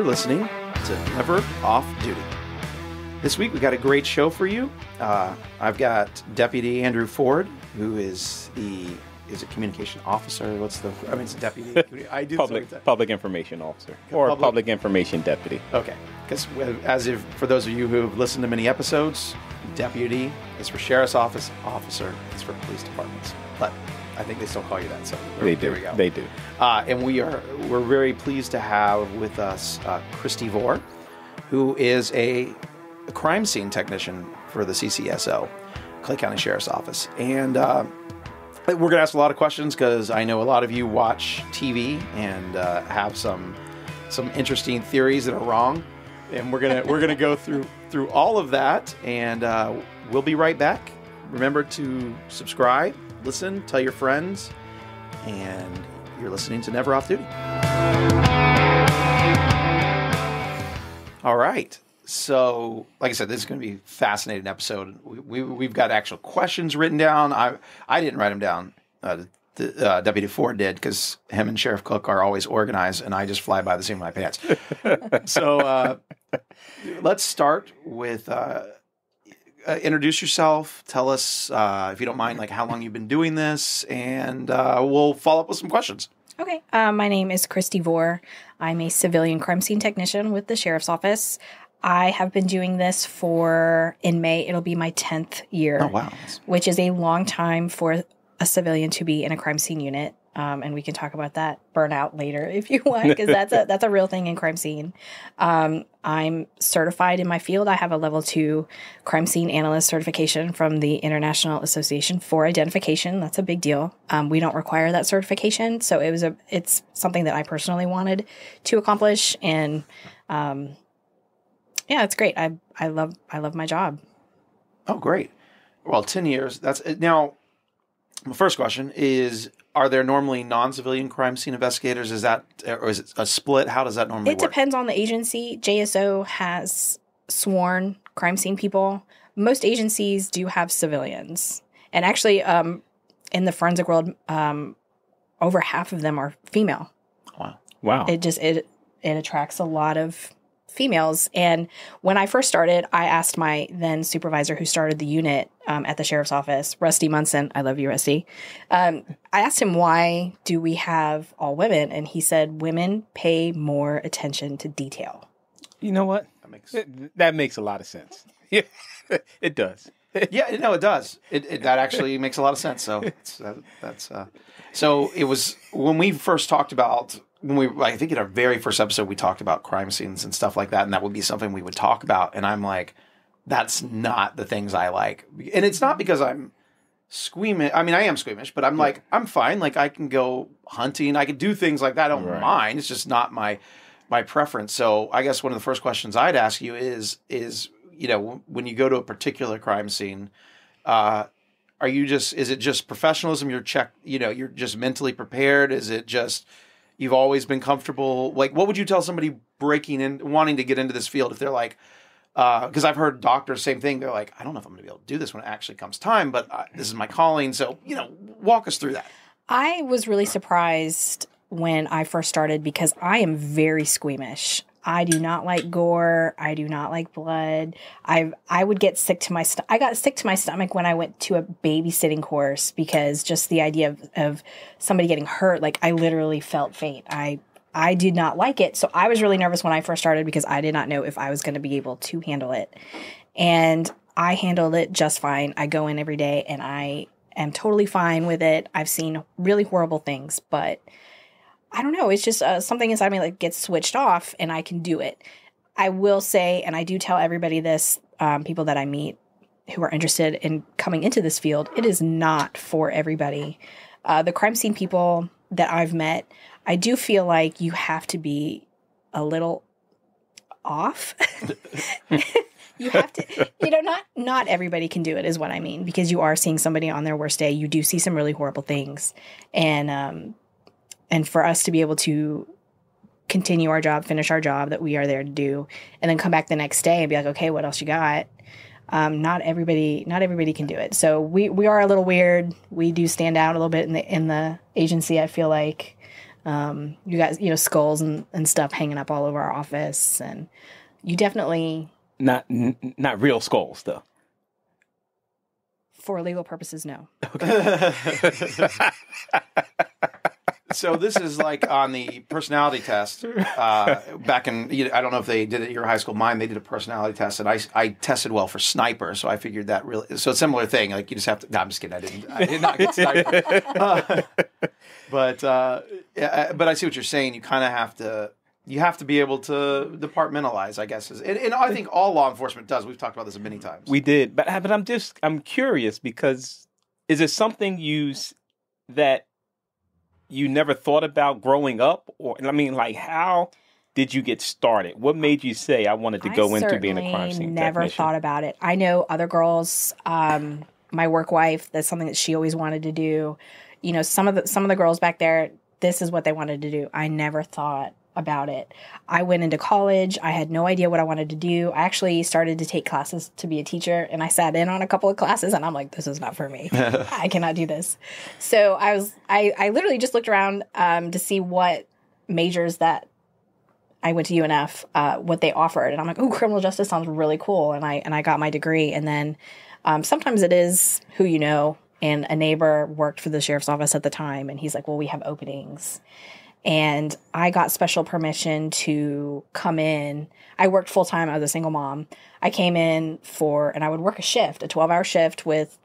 listening to Never Off Duty. This week we got a great show for you. I've got Deputy Andrew Ford, who is a communication officer. It's a deputy. I do public information officer or public information deputy. Okay, because for those of you who have listened to many episodes, deputy is for sheriff's office, officer is for police departments. But I think they still call you that. So they do. There we go. They do. And we're very pleased to have with us Christie Vore, who is a crime scene technician for the CCSO, Clay County Sheriff's Office. And we're going to ask a lot of questions because I know a lot of you watch TV and have some interesting theories that are wrong. And we're gonna go through all of that, and we'll be right back. Remember to subscribe, listen, tell your friends, and you're listening to Never Off Duty. All right. So, like I said, this is going to be a fascinating episode. We've got actual questions written down. I didn't write them down. Deputy Ford did, because him and Sheriff Cook are always organized, and I just fly by the seat of my pants. So let's start with introduce yourself. Tell us, if you don't mind, like how long you've been doing this, and we'll follow up with some questions. Okay. My name is Christie Vore. I'm a civilian crime scene technician with the Sheriff's Office. I have been doing this in May, it'll be my 10th year. Oh, wow. Which is a long time for a civilian to be in a crime scene unit. And we can talk about that burnout later if you want, because that's a real thing in crime scene. I'm certified in my field. I have a level 2 crime scene analyst certification from the International Association for Identification. That's a big deal. We don't require that certification, so it's something that I personally wanted to accomplish, and yeah, it's great. I love my job. Oh, great. Well, 10 years. Now, my first question is, are there normally non-civilian crime scene investigators? Or is it a split? How does that normally work? It depends on the agency. JSO has sworn crime scene people. Most agencies do have civilians. And actually, in the forensic world, over half of them are female. Wow. It attracts a lot of females. And when I first started, I asked my then supervisor who started the unit at the Sheriff's Office, Rusty Munson. I love you, Rusty. I asked him, why do we have all women? And he said, women pay more attention to detail. You know what? That makes a lot of sense. Yeah, it does. Yeah, no, it does. That actually makes a lot of sense. So so it was when we first talked about, I think in our very first episode, we talked about crime scenes and stuff like that, and that would be something we would talk about. And I'm like, that's not the things I like. And it's not because I'm squeamish. I mean, I am squeamish, but I'm like, I'm fine. Like, I can go hunting. I can do things like that. I don't mind. It's just not my preference. So I guess one of the first questions I'd ask you is, when you go to a particular crime scene, is it just professionalism? You're just mentally prepared? Is it just you've always been comfortable? Like, what would you tell somebody breaking in, wanting to get into this field, if they're like, because I've heard doctors, same thing. They're like, I don't know if I'm going to be able to do this when it actually comes time, but this is my calling. So, walk us through that. I was really surprised when I first started because I am very squeamish. I do not like gore. I do not like blood. I would get sick to my stomach. I got sick to my stomach when I went to a babysitting course because just the idea of somebody getting hurt, like I literally felt faint. I did not like it. So I was really nervous when I first started because I did not know if I was going to be able to handle it. And I handled it just fine. I go in every day and I am totally fine with it. I've seen really horrible things, but I don't know. It's just something inside me that gets switched off and I can do it. I will say, and I do tell everybody this, people that I meet who are interested in coming into this field, it is not for everybody. The crime scene people that I've met, I do feel like you have to be a little off. You have to, not everybody can do it is what I mean, because you are seeing somebody on their worst day. You do see some really horrible things. And for us to be able to continue our job, finish our job that we are there to do, and then come back the next day and be like, okay, what else you got? Not everybody can do it. So we are a little weird. We do stand out a little bit in the agency, I feel like. You guys, skulls and stuff hanging up all over our office, and you definitely Not real skulls, though. For legal purposes, no. So this is like on the personality test. Back in, I don't know if they did it at your high school. Mine, they did a personality test, and I tested well for sniper. So I figured that really. So a similar thing. Like you just have to. No, I'm just kidding. I did not get sniper. But I see what you're saying. You kind of have to. You have to be able to departmentalize, I guess. And I think all law enforcement does. We've talked about this many times. We did, but I'm curious because is it something that you never thought about growing up, or how did you get started? What made you say I wanted to go into being a crime scene never technician? Thought about it. I know other girls. My work wife. That's something that she always wanted to do. Some of the girls back there. This is what they wanted to do. I never thought about it. I went into college. I had no idea what I wanted to do. I actually started to take classes to be a teacher, and I sat in on a couple of classes, and I'm like, this is not for me. I cannot do this. So I literally just looked around to see what majors that I went to UNF, what they offered, and I'm like, oh, criminal justice sounds really cool, and I got my degree. And then sometimes it is who you know, and a neighbor worked for the sheriff's office at the time, and he's like, well, we have openings. And I got special permission to come in. I worked full time. I was a single mom. I came in and I would work a 12-hour shift with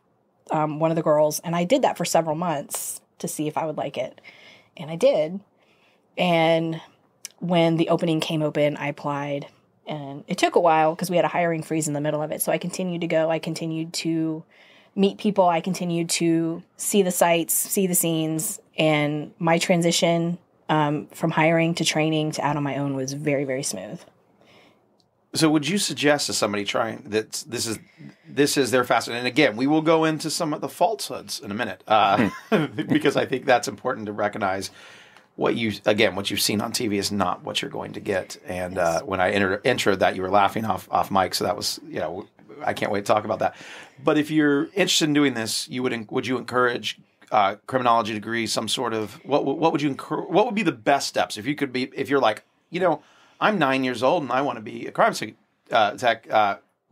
one of the girls. And I did that for several months to see if I would like it. And I did. And when the opening came open, I applied. And it took a while because we had a hiring freeze in the middle of it. So I continued to go. I continued to meet people. I continued to see the sites, see the scenes. And my transition from hiring to training to out on my own was very, very smooth. So would you suggest to somebody trying that this is their facet? And again, we will go into some of the falsehoods in a minute because I think that's important to recognize what you've seen on TV is not what you're going to get. And when I entered that, you were laughing off mic. So that was, I can't wait to talk about that. But if you're interested in doing this, would you encourage criminology degree, some sort of what would you what would be the best steps if you're like, I'm 9 years old and I want to be a crime scene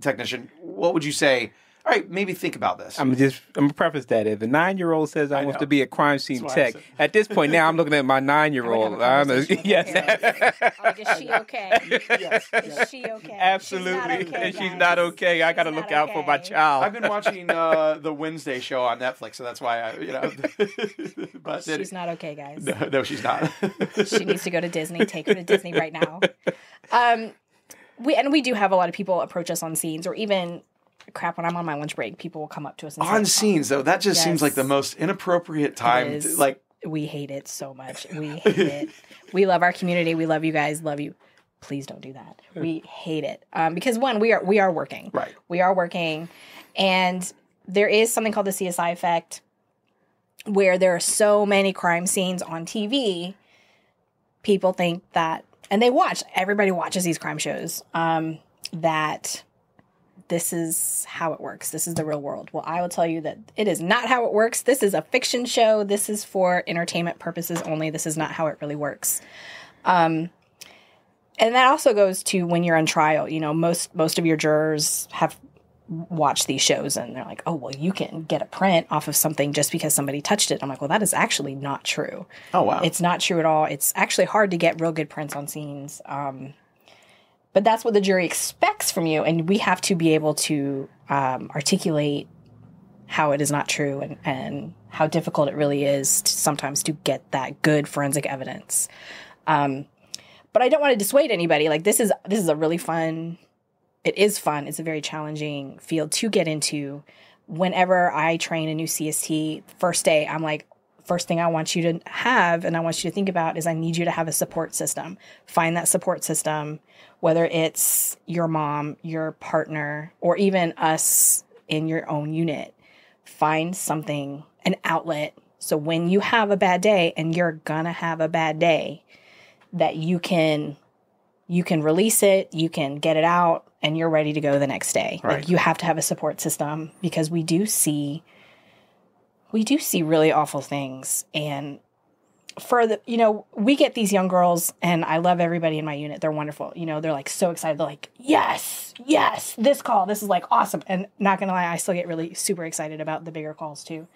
technician, what would you say? All right, maybe think about this. I'm gonna preface that if a 9-year-old says I want to be a crime scene tech, at this point now I'm looking at my 9-year-old. Yes. Like, is she okay? Yes. Is she okay? Absolutely. She's not okay. I got to look out for my child. I've been watching the Wednesday show on Netflix, so that's why but she's not okay, guys. No, she's not. She needs to go to Disney. Take her to Disney right now. We do have a lot of people approach us on scenes, or even when I'm on my lunch break, people will come up to us and say, on scenes, though, that just seems like the most inappropriate time. We hate it so much. We hate it. We love our community. We love you guys. Love you. Please don't do that. We hate it because one, we are working. Right. We are working, and there is something called the CSI effect, where there are so many crime scenes on TV. People think that, and everybody watches these crime shows, that this is how it works. This is the real world. Well, I will tell you that it is not how it works. This is a fiction show. This is for entertainment purposes only. This is not how it really works. And that also goes to when you're on trial. Most of your jurors have watched these shows and they're like, oh, well, you can get a print off of something just because somebody touched it. I'm like, well, that is actually not true. Oh, wow. It's not true at all. It's actually hard to get real good prints on scenes. But that's what the jury expects from you. And we have to be able to articulate how it is not true and how difficult it really is sometimes to get that good forensic evidence. But I don't want to dissuade anybody. Like, this is a really fun, it is fun. It's a very challenging field to get into. Whenever I train a new CST, first day, I'm like, first thing I want you to have and I want you to think about is I need you to have a support system. Find that support system, whether it's your mom, your partner, or even us in your own unit. Find something, an outlet. So when you have a bad day, and you're gonna have a bad day, that you can release it, you can get it out, and you're ready to go the next day. Right. Like, you have to have a support system because we do see really awful things. And for the, we get these young girls, and I love everybody in my unit. They're wonderful. They're like so excited. They're like, yes, this call, this is like awesome. And not gonna lie, I still get really super excited about the bigger calls too.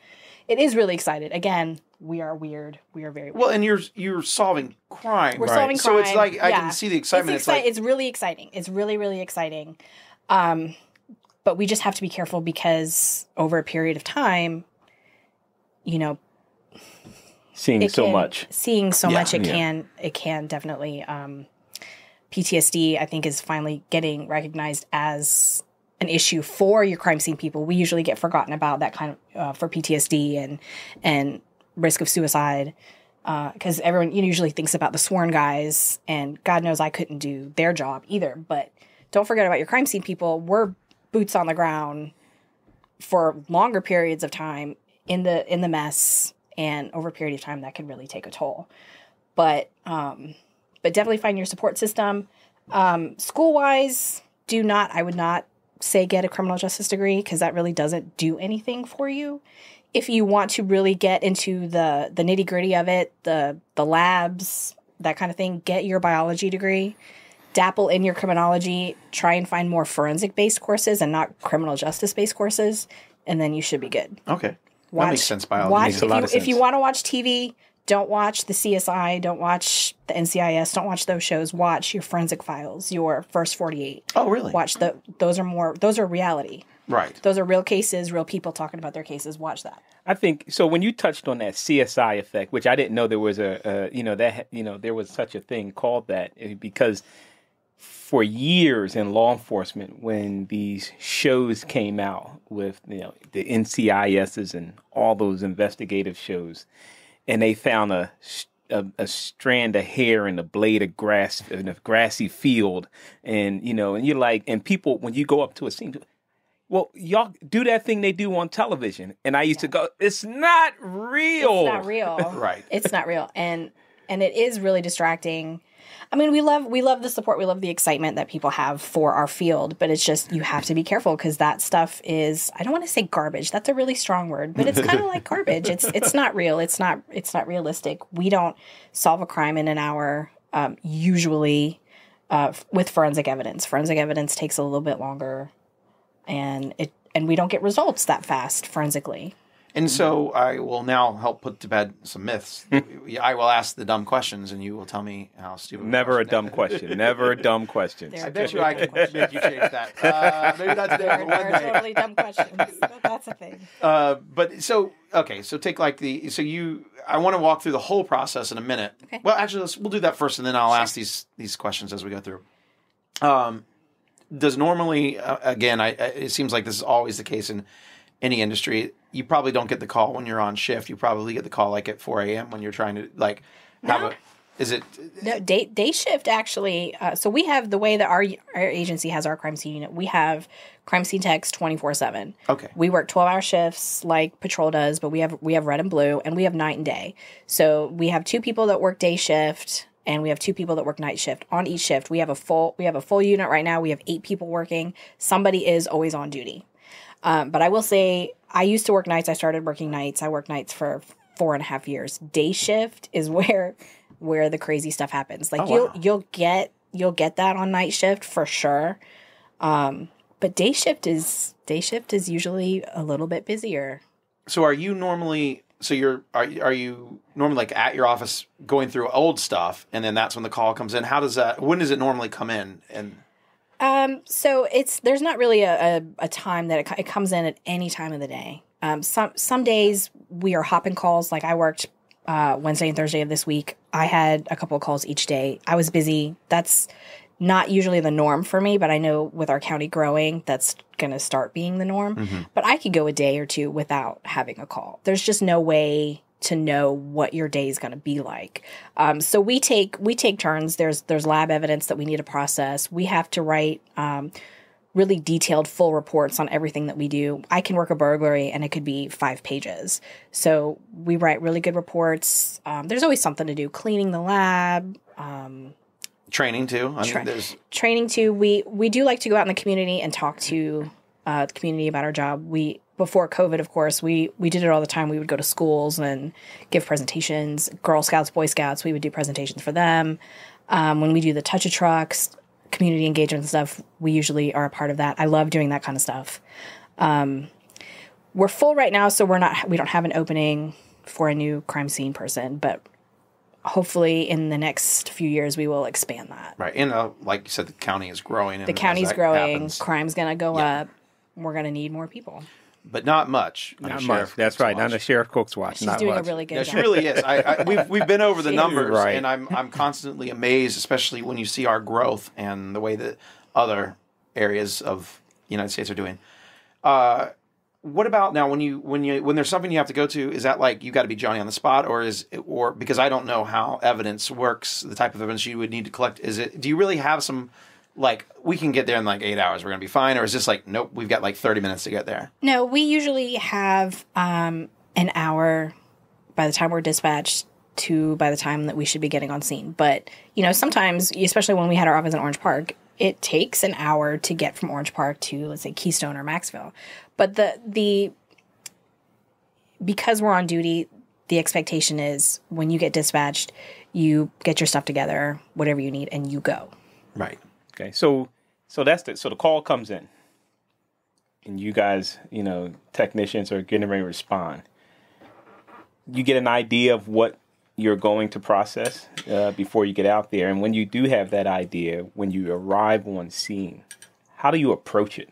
It is really excited. Again, we are weird. We are very weird. Well, and you're solving crime. We're solving crime. So it's like, I can see the excitement. It's really exciting. It's really, really exciting. But we just have to be careful because over a period of time, seeing so much, it can definitely, PTSD, I think, is finally getting recognized as an issue for your crime scene people. We usually get forgotten about that kind of, for PTSD and risk of suicide. Because everyone usually thinks about the sworn guys, and God knows I couldn't do their job either. But don't forget about your crime scene people. We're boots on the ground for longer periods of time in the mess, and over a period of time that can really take a toll. But definitely find your support system. School wise, I would not say get a criminal justice degree, because that really doesn't do anything for you. If you want to really get into the nitty gritty of it, the labs, that kind of thing, get your biology degree. Dabble in your criminology. Try and find more forensic-based courses and not criminal justice-based courses, and then you should be good. Okay. That makes sense. Biology makes a lot of sense. If you want to watch TV, don't watch the CSI, don't watch the NCIS, don't watch those shows. Watch your Forensic Files, your First 48. Oh, really? Watch those are reality. Right. Those are real cases, real people talking about their cases. Watch that. I think so. When you touched on that CSI effect, which I didn't know there was there was such a thing called that, because for years in law enforcement, when these shows came out with the NCISs and all those investigative shows, and they found a strand of hair in a blade of grass in a grassy field, and you're like, and people, when you go up to a scene, well, y'all do that thing they do on television, and I used to go, it's not real. It's not real. Right. It's not real, and it is really distracting. I mean, we love the support, we love the excitement that people have for our field, but it's just, you have to be careful, because that stuff is, I don't want to say garbage. That's a really strong word, but it's kind of like garbage. It's not real. It's not realistic. We don't solve a crime in an hour, usually, with forensic evidence. Forensic evidence takes a little bit longer, and we don't get results that fast forensically. And so I will now help put to bed some myths. I will ask the dumb questions, and you will tell me how stupid. Never a dumb question. Never a dumb question. I bet you I can make you change that. Maybe not today, but one day. Totally dumb questions. That's a thing. But so take like I want to walk through the whole process in a minute. Okay. Well, actually, we'll do that first, and then I'll ask these questions as we go through. Does normally, again, it seems like this is always the case in any industry. You probably don't get the call when you're on shift. You probably get the call like at 4 a.m. when you're trying to is it? No, day shift actually. So we have the way that our agency has our crime scene unit. We have crime scene techs 24/7. Okay. We work 12-hour shifts like patrol does, but we have red and blue, and we have night and day. So we have 2 people that work day shift, and we have 2 people that work night shift. On each shift, we have a full unit right now. We have 8 people working. Somebody is always on duty. But I will say, I used to work nights. I started working nights. I worked nights for 4.5 years. Day shift is where the crazy stuff happens. Like you'll get that on night shift for sure. But day shift is usually a little bit busier. So are you normally are you normally like at your office going through old stuff, and then that's when the call comes in? When does it normally come in? And so there's not really a time that it comes in at any time of the day. Some days we are hopping calls. Like I worked Wednesday and Thursday of this week. I had a couple of calls each day. I was busy. That's not usually the norm for me, but I know with our county growing, that's going to start being the norm. Mm-hmm. But I could go a day or two without having a call. There's just no way to know what your day is going to be like. So we take turns. There's lab evidence that we need to process. We have to write really detailed full reports on everything that we do. I can work a burglary and it could be 5 pages. So we write really good reports. There's always something to do. Cleaning the lab. Training too. There's training too. We do like to go out in the community and talk to the community about our job. before COVID, of course, we did it all the time. We would go to schools and give presentations. Girl Scouts, Boy Scouts, we would do presentations for them. When we do the touch of trucks, community engagement and stuff, we usually are a part of that. I love doing that kind of stuff. We're full right now, so we don't have an opening for a new crime scene person, but hopefully in the next few years we will expand that. Right. And like you said, the county is growing. And the county's growing. Happens, crime's going to go up. We're going to need more people. But not much. Not much. That's right. Not a Sheriff Cook's watch. She's not doing much. a really good Yeah, job. she really is. We've been over the numbers, right. and I'm constantly amazed, especially when you see our growth and the way that other areas of the United States are doing. What about now when there's something you have to go to? Is that like you got to be Johnny on the spot, or because I don't know how evidence works, the type of evidence you would need to collect? Do you really have some? Like, we can get there in like 8 hours, we're going to be fine? Or is this like, nope, we've got like 30 minutes to get there? No, we usually have an hour by the time we're dispatched to by the time that we should be getting on scene. But, sometimes, especially when we had our office in Orange Park, it takes an hour to get from Orange Park to, let's say, Keystone or Maxville. But because we're on duty, the expectation is when you get dispatched, you get your stuff together, whatever you need, and you go. Right. Okay, so the call comes in, and you guys, technicians are getting ready to respond. You get an idea of what you're going to process before you get out there, and when you do have that idea, when you arrive on scene, how do you approach it?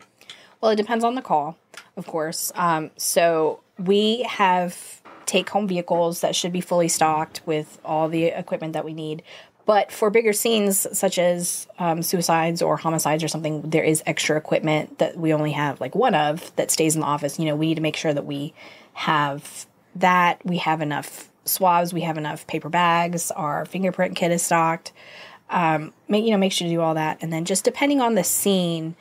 Well, it depends on the call, of course. So we have take-home vehicles that should be fully stocked with all the equipment that we need. But for bigger scenes, such as suicides or homicides or something, there is extra equipment that we only have like one of that stays in the office. We need to make sure that we have that. We have enough swabs. We have enough paper bags. Our fingerprint kit is stocked. Make sure to do all that. And then just depending on the scene,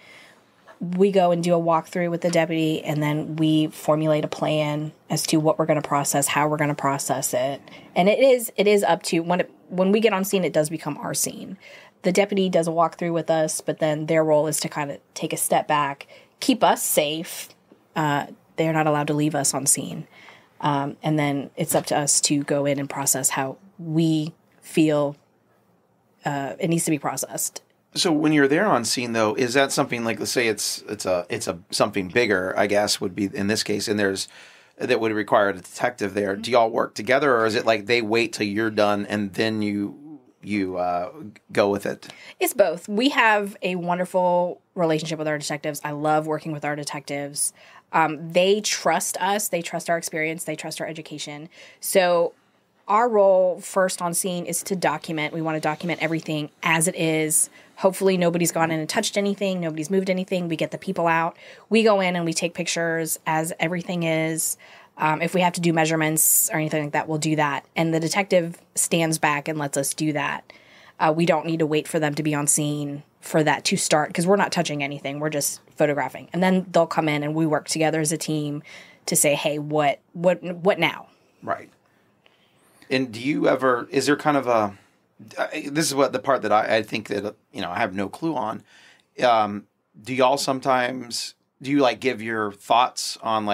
we go and do a walkthrough with the deputy, and then we formulate a plan as to what we're going to process, how we're going to process it. And it is up to when we get on scene, it does become our scene. The deputy does a walkthrough with us, but then their role is to kind of take a step back, keep us safe. They're not allowed to leave us on scene. And then it's up to us to go in and process how we feel it needs to be processed. So when you're there on scene, though, is that something like, let's say it's something bigger, I guess, would be in this case, and that would require a detective there. Do y'all work together, or is it like they wait till you're done and then you go with it? It's both. We have a wonderful relationship with our detectives. I love working with our detectives. They trust us. They trust our experience. They trust our education. So our role first on scene is to document. We want to document everything as it is. Hopefully nobody's gone in and touched anything. Nobody's moved anything. We get the people out. We go in and we take pictures as everything is. If we have to do measurements or anything like that, we'll do that. And the detective stands back and lets us do that. We don't need to wait for them to be on scene for that to start, because we're not touching anything. We're just photographing. And then they'll come in and we work together as a team to say, hey, what now? Right. And is there kind of this is what the part that I think that, I have no clue on. Do y'all sometimes, give your thoughts on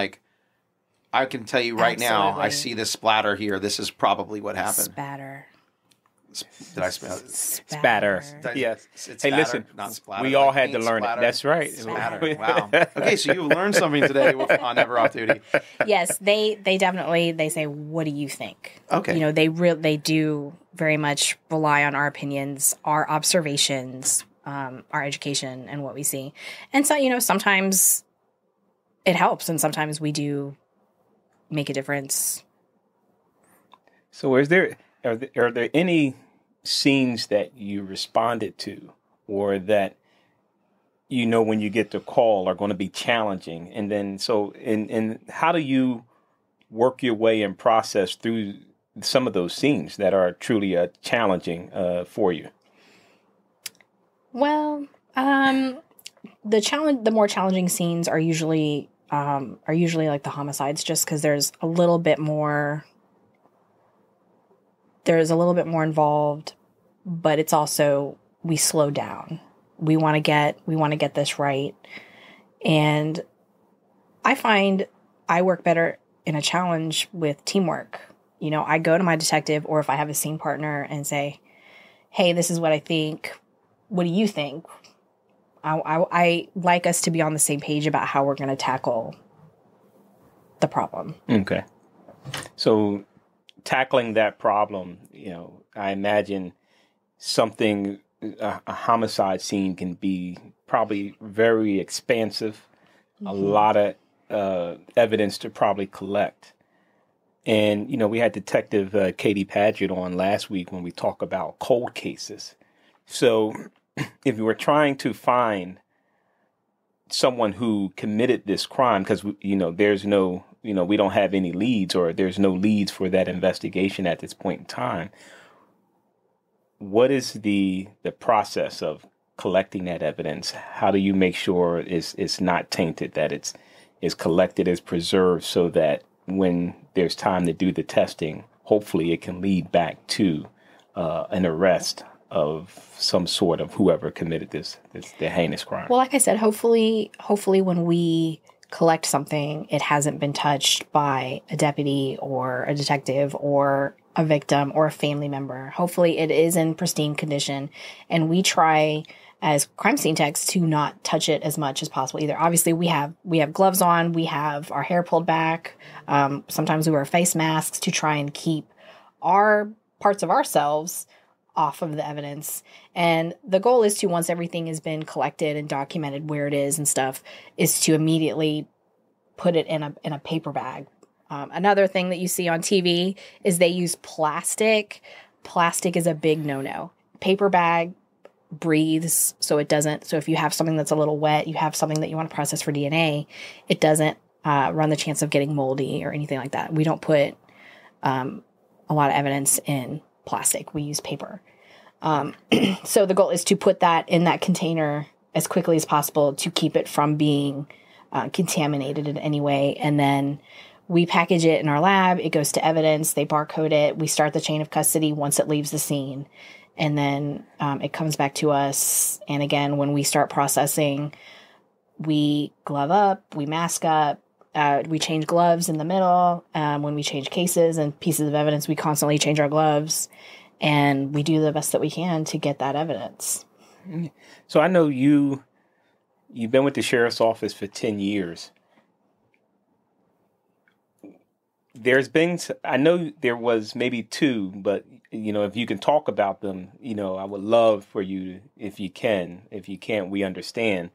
I can tell you right now, I see this splatter here. This is probably what happened. Spatter. Did I spell it? Spatter. Yes. It's hey, spatter, listen, not splatter. we all had to learn splatter. it. That's right. Spatter. Wow. Okay, so you've learned something today on Ever Off Duty. Yes, they definitely, they say, what do you think? Okay. They do very much rely on our opinions, our observations, our education, and what we see. And so, sometimes it helps, and sometimes we do make a difference. So are there any scenes that you responded to, or that when you get the call are going to be challenging, and then and how do you work your way and process through some of those scenes that are truly challenging for you? Well, the more challenging scenes are usually like the homicides, just because there's a little bit more involved, but it's also, we slow down. We want to get this right. And I find I work better in a challenge with teamwork. You know, I go to my detective, or if I have a scene partner, and say, hey, this is what I think. What do you think? I like us to be on the same page about how we're going to tackle the problem. Okay. So tackling that problem, you know, I imagine something, a homicide scene can be probably very expansive, a lot of evidence to probably collect. And, you know, we had Detective Katie Padgett on last week when we talked about cold cases. So if you were trying to find someone who committed this crime, because, you know, there's no, you know, we don't have any leads, or there's no leads for that investigation at this point in time. What is the process of collecting that evidence? How do you make sure it's not tainted, that it's collected, is preserved, so that when there's time to do the testing, hopefully it can lead back to an arrest of some sort of whoever committed the heinous crime? Well, like I said, hopefully when we collect something, it hasn't been touched by a deputy or a detective or a victim or a family member. Hopefully it is in pristine condition, and we try as crime scene techs to not touch it as much as possible either. Obviously we have gloves on, we have our hair pulled back. Sometimes we wear face masks to try and keep our parts of ourselves off of the evidence. And the goal is to, once everything has been collected and documented where it is and stuff, is to immediately put it in a paper bag. Another thing that you see on TV is they use plastic. Plastic is a big no-no. Paper bag breathes, so it doesn't. So if you have something that's a little wet, you have something that you want to process for DNA, it doesn't run the chance of getting moldy or anything like that. We don't put a lot of evidence in plastic. We use paper. So the goal is to put that in that container as quickly as possible to keep it from being contaminated in any way. And then we package it in our lab. It goes to evidence. They barcode it. We start the chain of custody once it leaves the scene. And then it comes back to us. And again, when we start processing, we glove up, we mask up, we change gloves in the middle. When we change cases and pieces of evidence, we constantly change our gloves. And we do the best that we can to get that evidence. So I know you've been with the sheriff's office for 10 years. I know there was maybe 2, but, you know, if you can talk about them, you know, I would love for you, if you can. If you can't, we understand.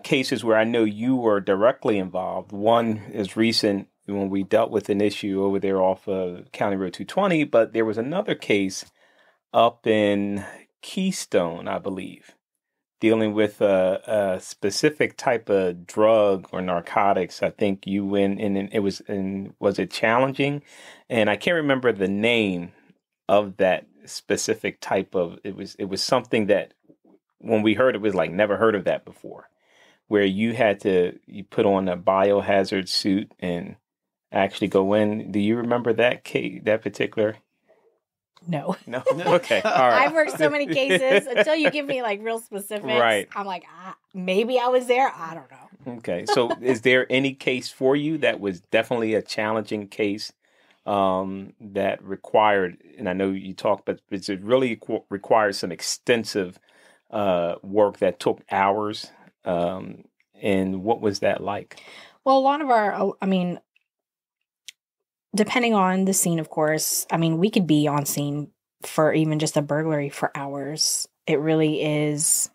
Cases where I know you were directly involved. One is recent, when we dealt with an issue over there off of County Road 220, but there was another case up in Keystone, I believe, dealing with a specific type of drug or narcotics. I think you went in, and was it challenging? And I can't remember the name of that specific type of, it was something that when we heard, it was like, never heard of that before, where you put on a biohazard suit and actually go in. Do you remember that case, that particular? No. No? Okay. All right. I've worked so many cases until you give me like real specifics. Right. I'm like, maybe I was there. I don't know. Okay. So is there any case for you that was definitely a challenging case that required, and I know you talked, but it really required some extensive work that took hours? And what was that like? Well, a lot of depending on the scene, of course, we could be on scene for even just a burglary for hours. It really is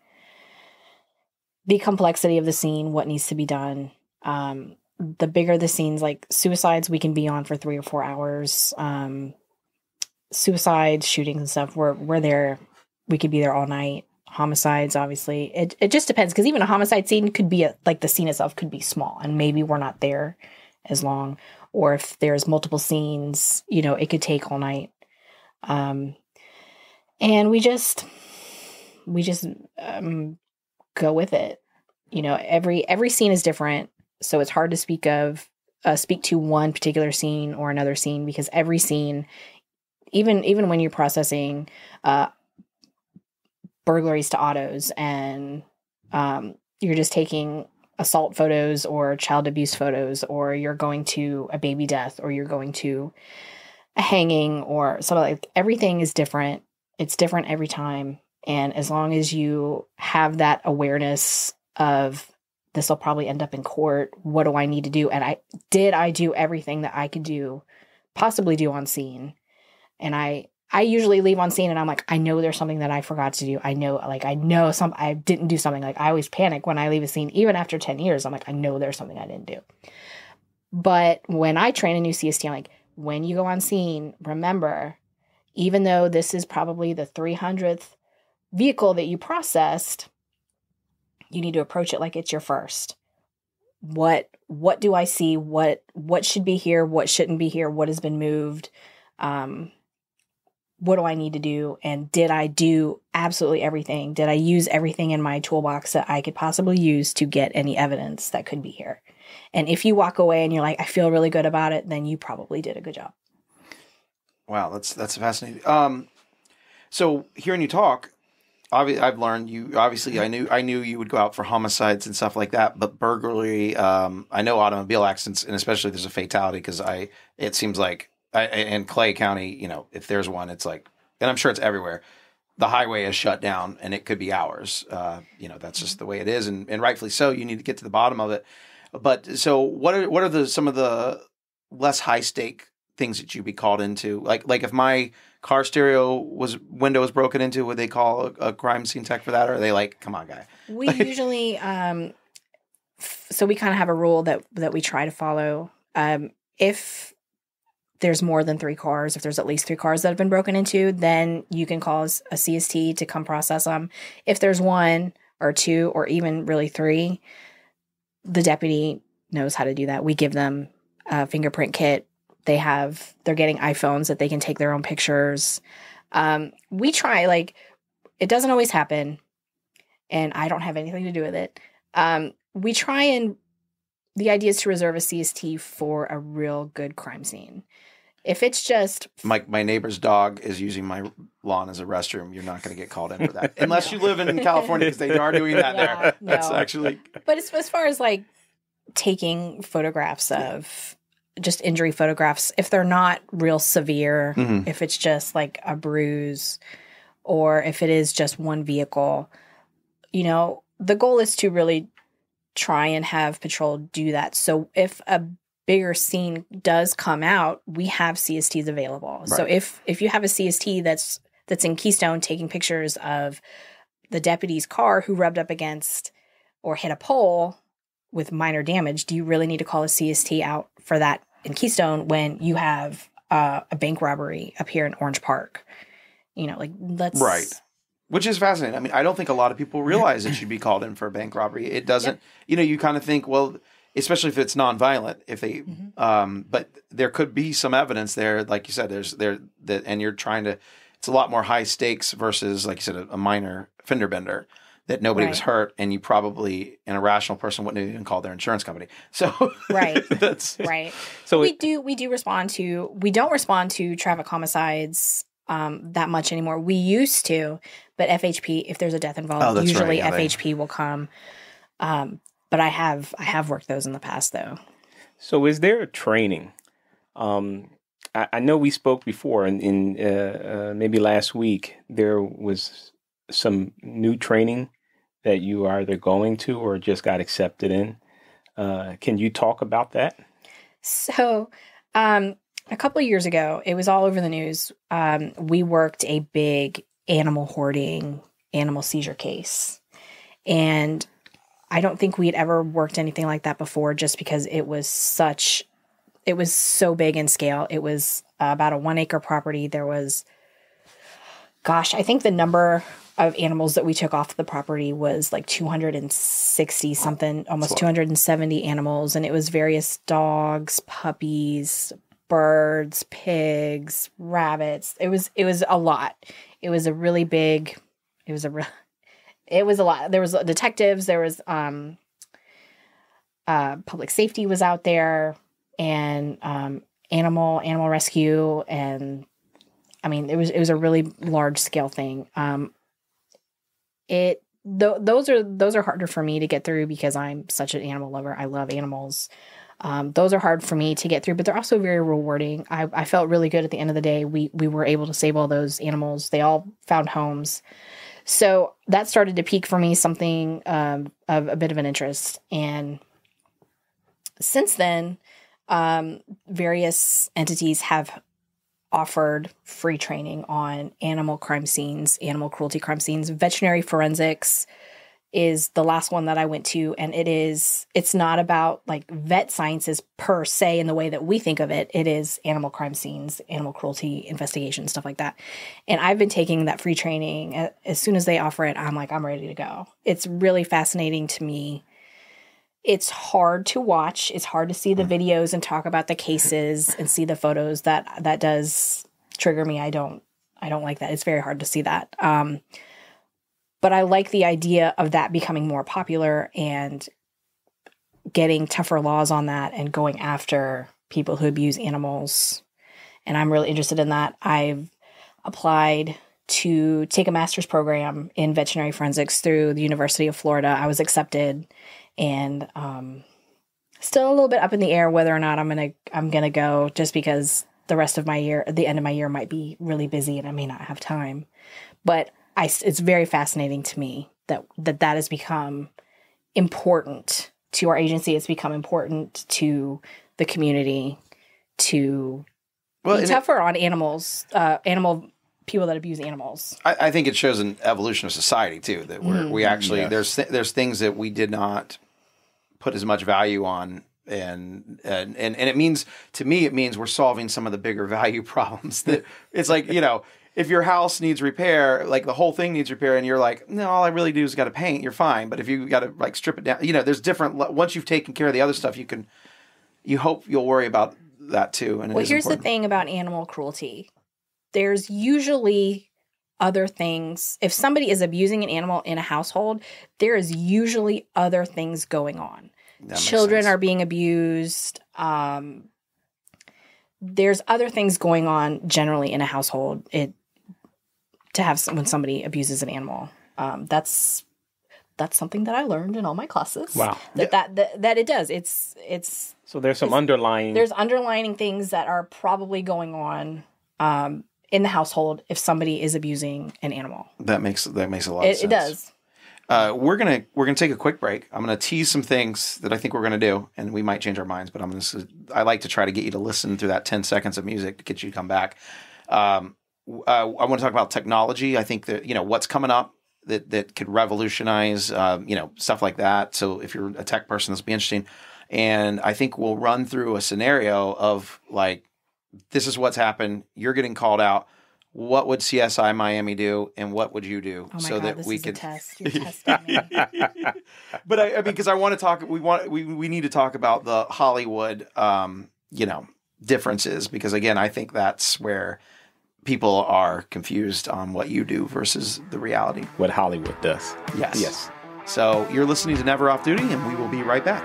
the complexity of the scene, what needs to be done. The bigger the scenes, like suicides, we can be on for 3 or 4 hours. Suicides, shootings and stuff, we're there. We could be there all night. Homicides, obviously. It just depends, because even a homicide scene could be, the scene itself could be small, and maybe we're not there as long. Or if there's multiple scenes, it could take all night. And we just go with it. Every scene is different, so it's hard to speak to one particular scene or another scene, because every scene, even when you're processing burglaries to autos, and you're just taking assault photos or child abuse photos, or you're going to a baby death, or you're going to a hanging, or something like, everything is different. It's different every time. And as long as you have that awareness of, this will probably end up in court, what do I need to do? And I do everything that I could possibly do on scene? And I usually leave on scene and I'm like, I know there's something that I forgot to do. I know I didn't do something. Like, I always panic when I leave a scene, even after 10 years. I'm like, I know there's something I didn't do. But when I train a new CST, I'm like, when you go on scene, remember, even though this is probably the 300th vehicle that you processed, you need to approach it like it's your first. What do I see? What should be here? What shouldn't be here? What has been moved? What do I need to do? And did I do absolutely everything? Did I use everything in my toolbox that I could possibly use to get any evidence that could be here? And if you walk away and you're like, I feel really good about it, then you probably did a good job. Wow, that's fascinating. So hearing you talk, I've learned I knew you would go out for homicides and stuff like that, but burglary, I know automobile accidents, and especially there's a fatality, because it seems like in Clay County, if there's one, it's like, and I'm sure it's everywhere, the highway is shut down and it could be hours. That's just the way it is, and rightfully so. You need to get to the bottom of it. But so what are some of the less high stake things that you'd be called into? Like if my car stereo window was broken into, would they call a crime scene tech for that? Or are they like, come on, guy? We usually, so we kind of have a rule that we try to follow. If there's more than 3 cars, if there's at least 3 cars that have been broken into, then you can call a CST to come process them. If there's 1 or 2 or even really 3, the deputy knows how to do that. We give them a fingerprint kit. They're getting iPhones that they can take their own pictures. We try, it doesn't always happen, and I don't have anything to do with it. We try, and the idea is to reserve a CST for a real good crime scene. If it's just... My neighbor's dog is using my lawn as a restroom, you're not going to get called in for that. Unless you live in California, because they are doing that there. No. That's actually... But as far as taking photographs of just injury photographs, if they're not real severe, if it's just a bruise, or if it is just one vehicle, the goal is to really try and have patrol do that. So if a bigger scene does come out, we have CSTs available. Right. So if you have a CST that's in Keystone taking pictures of the deputy's car who rubbed up against or hit a pole with minor damage, do you really need to call a CST out for that in Keystone when you have a bank robbery up here in Orange Park? Let's... Right. Which is fascinating. I mean, I don't think a lot of people realize it should be called in for a bank robbery. It doesn't, you kind of think, well, especially if it's nonviolent, if they, but there could be some evidence there. Like you said, and you're trying to, it's a lot more high stakes versus, like you said, a minor fender bender that nobody was hurt, and you probably, an irrational person wouldn't have even called their insurance company. So that's right. So we don't respond to traffic homicides that much anymore. We used to, but FHP, if there's a death involved, usually FHP will come. But I have worked those in the past, though. So is there a training? I know we spoke before, in maybe last week, there was some new training that you are either going to or just got accepted in. Can you talk about that? So a couple of years ago, it was all over the news. We worked a big animal hoarding, animal seizure case. And I don't think we'd ever worked anything like that before, just because it was so big in scale. It was about a 1 acre property. There was, I think the number of animals that we took off the property was 260 something, almost 270 animals. And it was various dogs, puppies, birds, pigs, rabbits. It was a lot. It was a really big, it was a lot. There was detectives, there was public safety was out there, and animal rescue, and I mean it was a really large scale thing. It those are harder for me to get through because I'm such an animal lover. I love animals. Those are hard for me to get through, but they're also very rewarding. I felt really good at the end of the day. We were able to save all those animals. They all found homes. So that started to pique for me something of a bit of an interest. And since then, various entities have offered free training on animal crime scenes, animal cruelty crime scenes. Veterinary forensics is the last one that I went to, and it's not about like vet sciences per se in the way that we think of it. It is animal crime scenes, animal cruelty investigation, stuff like that. And I've been taking that free training. As soon as they offer it, I'm ready to go. It's really fascinating to me. It's hard to watch. It's hard to see the videos and talk about the cases and see the photos. That does trigger me. I don't like that. It's very hard to see that. But I like the idea of that becoming more popular and getting tougher laws on that and going after people who abuse animals. And I'm really interested in that. I've applied to take a master's program in veterinary forensics through the University of Florida. I was accepted, and still a little bit up in the air whether or not I'm gonna go, just because the end of my year might be really busy and I may not have time. But it's very fascinating to me that has become important to our agency. It's become important to the community to be tougher on animals, people that abuse animals. I think it shows an evolution of society too, that we actually, there's things that we did not put as much value on. And it means, to me, it means we're solving some of the bigger value problems. That it's like, if your house needs repair, like the whole thing needs repair, and you're like, no, all I really do is got to paint, you're fine. But if you got to like strip it down, there's different. Once you've taken care of the other stuff, you hope you'll worry about that too. And here's the thing about animal cruelty: there's usually other things. If somebody is abusing an animal in a household, there is usually other things going on. Children are being abused. There's other things going on generally in a household. When somebody abuses an animal, that's something that I learned in all my classes. Wow, that it does. It's so there's some underlying. There's underlying things that are probably going on in the household if somebody is abusing an animal. That makes a lot of sense. It does. We're gonna take a quick break. I'm gonna tease some things that I think we're gonna do, and we might change our minds. But I like to try to get you to listen through that 10 seconds of music to get you to come back. I want to talk about technology. I think that what's coming up that could revolutionize stuff like that. So if you're a tech person, this will be interesting. And I think we'll run through a scenario of like, this is what's happened. You're getting called out. What would CSI Miami do, and what would you do? Oh my God, that we could test. You're testing me. But I mean, because I want to talk. We need to talk about the Hollywood, differences, because again, I think that's where people are confused on what you do versus the reality. What Hollywood does. Yes. So you're listening to Never Off Duty, and we will be right back.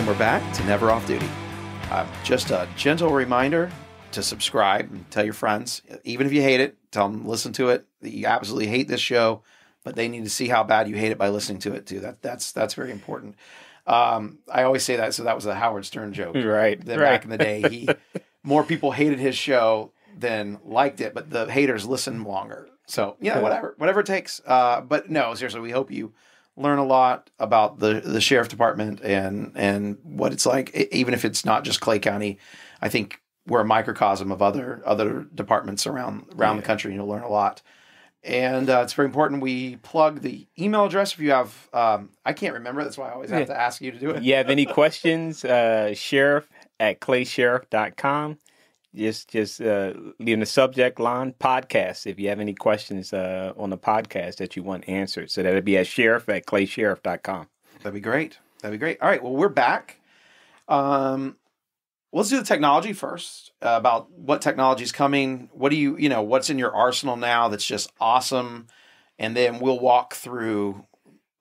We're back to Never Off Duty. Just a gentle reminder to subscribe and tell your friends. Even if you hate it, tell them listen to it. That you absolutely hate this show, but they need to see how bad you hate it by listening to it too. That's very important. I always say that. So that was a Howard Stern joke, right? Back in the day, more people hated his show than liked it, but the haters listened longer. So whatever it takes. But no, seriously, we hope you learn a lot about the sheriff department and what it's like, even if it's not just Clay County. I think we're a microcosm of other departments around the country, and you'll learn a lot. And it's very important we plug the email address if you have, I can't remember, that's why I always have to ask you to do it. You have any questions, sheriff@claysheriff.com. Just leave in the subject line podcast if you have any questions on the podcast that you want answered. So that'd be at sheriff@claysheriff.com. That'd be great. All right. Well, we're back. let's do the technology first, about what technology is coming. What do you know, what's in your arsenal now that's just awesome? And then we'll walk through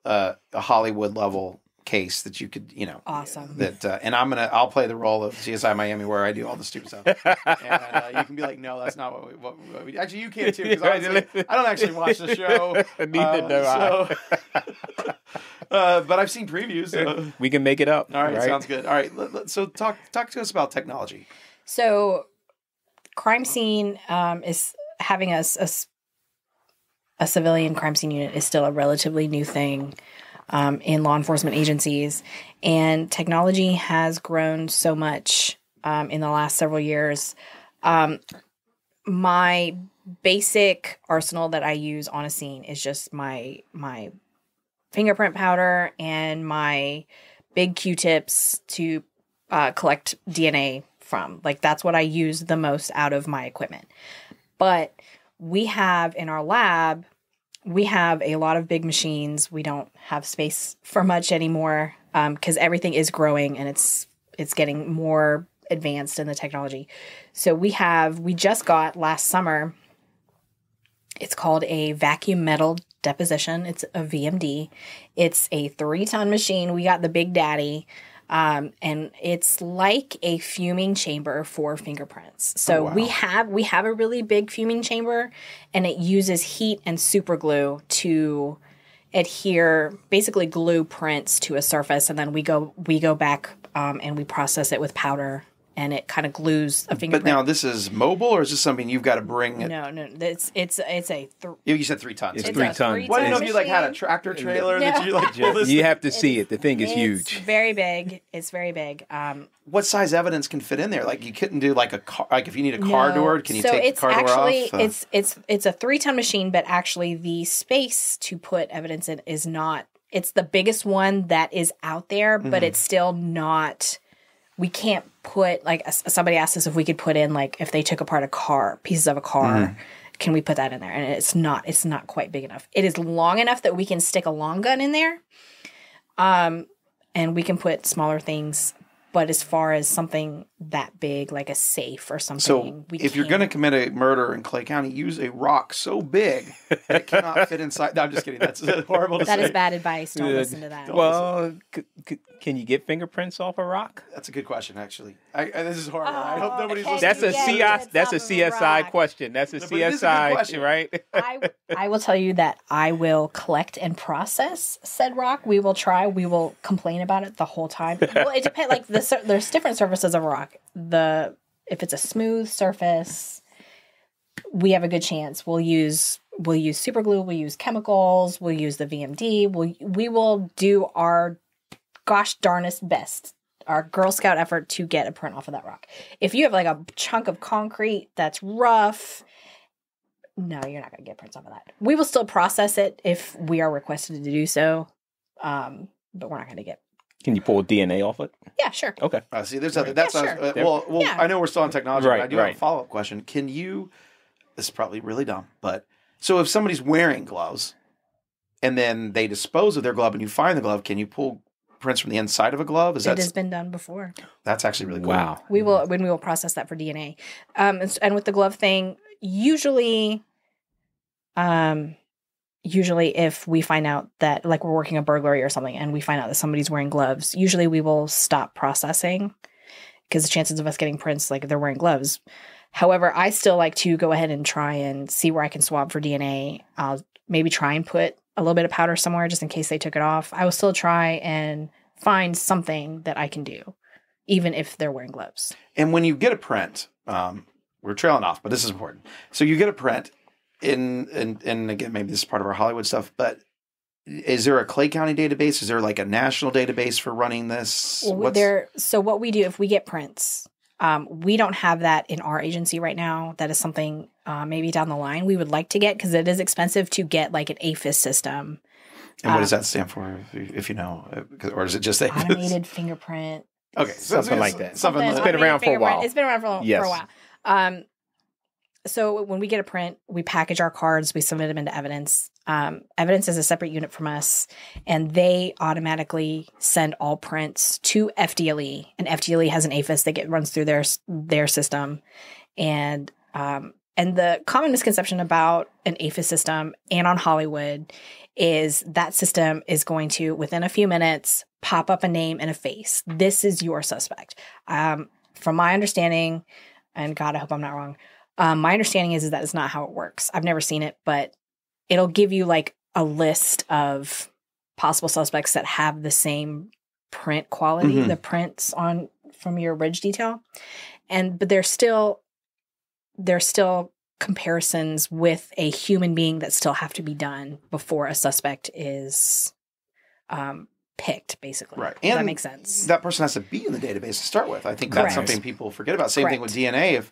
a Hollywood level case that you could, awesome. That and I'll play the role of CSI Miami where I do all the stupid stuff. And you can be like, no, that's not what we actually you can too, because I don't actually watch the show. Neither do I. But I've seen previews. We can make it up. All right, sounds good. All right, so talk to us about technology. So, crime scene is having a civilian crime scene unit is still a relatively new thing in law enforcement agencies, and technology has grown so much in the last several years. My basic arsenal that I use on a scene is just my fingerprint powder and my big Q-tips to collect DNA from. Like, that's what I use the most out of my equipment. But we have in our lab, we have a lot of big machines. We don't have space for much anymore because everything is growing and it's getting more advanced in the technology. So we just got last summer, it's called a vacuum metal deposition. It's a VMD. It's a 3-ton machine. We got the Big Daddy. And it's like a fuming chamber for fingerprints. So we have a really big fuming chamber, and it uses heat and super glue to basically glue prints to a surface, and then we go back and we process it with powder, and it kind of glues a fingerprint. But now this is mobile, or is this something you've got to bring? No, it's a. You said 3 tons. It's 3 tons. Well, I didn't know if you had a tractor trailer that you pull this. You have to see it. The thing is huge. It's very big. It's very big. What size evidence can fit in there? Like, you couldn't do like a car. Like, if you need a car door, can you take the car door off? It's a 3-ton machine, but actually the space to put evidence in is not. It's the biggest one that is out there, but it's still not. We can't put, like, somebody asked us if we could put in, like, if they took apart pieces of a car, can we put that in there? And it's not quite big enough. It is long enough that we can stick a long gun in there, and we can put smaller things. But as far as something that big, like a safe or something, so if you're going to commit a murder in Clay County, use a rock so big that it cannot fit inside. No, I'm just kidding. That's horrible to say. That is bad advice. Don't listen to that. Well, can you get fingerprints off a rock? That's a good question, actually. This is horrible. I hope nobody's listening. That's a CSI question. That's a CSI, right? I will tell you that I will collect and process said rock. We will complain about it the whole time. Well, it depends. Like, there's different surfaces of rock. If it's a smooth surface, we have a good chance. We'll use super glue. We'll use chemicals. We'll use the VMD. We will do our gosh darnest best, our Girl Scout effort to get a print off of that rock. If you have like a chunk of concrete that's rough, no, you're not going to get prints off of that. We will still process it if we are requested to do so, but we're not going to get. Can you pull DNA off it? Yeah, sure. Okay. See, there's other. That's sure. I know we're still on technology. Right, but I do have a follow-up question. Can you? This is probably really dumb, but so if somebody's wearing gloves, and then they dispose of their glove, and you find the glove, can you pull prints from the inside of a glove? It has been done before. That's actually really cool. Wow. We will process that for DNA. And with the glove thing, usually if we find out that, like, we're working a burglary or something and we find out that somebody's wearing gloves, usually we will stop processing because the chances of us getting prints, like, they're wearing gloves. However, I still like to go ahead and try and see where I can swab for DNA. I'll maybe try and put a little bit of powder somewhere just in case they took it off. I will still try and find something that I can do, even if they're wearing gloves. And when you get a print, we're trailing off, but this is important. So you get a print, and again, maybe this is part of our Hollywood stuff, but is there a Clay County database? Is there like a national database for running this? So what we do, if we get prints, we don't have that in our agency right now. That is something maybe down the line we would like to get, because it is expensive to get like an AFIS system. And what does that stand for, if you know? Or is it just AFIS? Automated fingerprint. Okay, something like that. Something it's been around for a while. It's been around for a while. So when we get a print, we package our cards, we submit them into evidence. Evidence is a separate unit from us, and they automatically send all prints to FDLE, and FDLE has an APHIS that runs through their system. And the common misconception about an APHIS system and on Hollywood is that system is going to, within a few minutes, pop up a name and a face. This is your suspect. From my understanding, and God, I hope I'm not wrong, my understanding is that is not how it works. I've never seen it, but it'll give you like a list of possible suspects that have the same print quality, the prints from your ridge detail. But there's still comparisons with a human being that still have to be done before a suspect is picked, basically. Right. Does that make sense? That person has to be in the database to start with. I think Correct. that's something people forget about. Same thing with DNA. If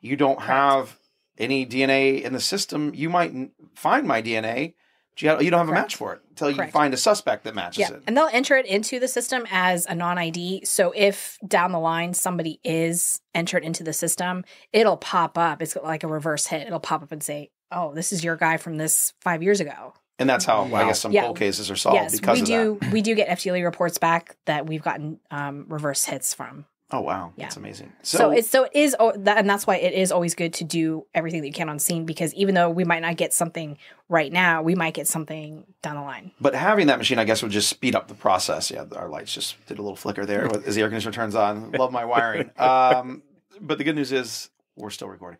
you don't have any DNA in the system, you might find my DNA, but you don't have a match for it until you find a suspect that matches it. And they'll enter it into the system as a non-ID. So if down the line somebody is entered into the system, it'll pop up. It's like a reverse hit. It'll pop up and say, oh, this is your guy from this 5 years ago. And that's how I guess some cold cases are solved because of that. We do get FDLE reports back that we've gotten reverse hits from. Oh, wow. That's amazing. And that's why it is always good to do everything that you can on scene, because even though we might not get something right now, we might get something down the line. But having that machine, I guess, would just speed up the process. Yeah, our lights just did a little flicker there as the air conditioner turns on. Love my wiring. But the good news is we're still recording.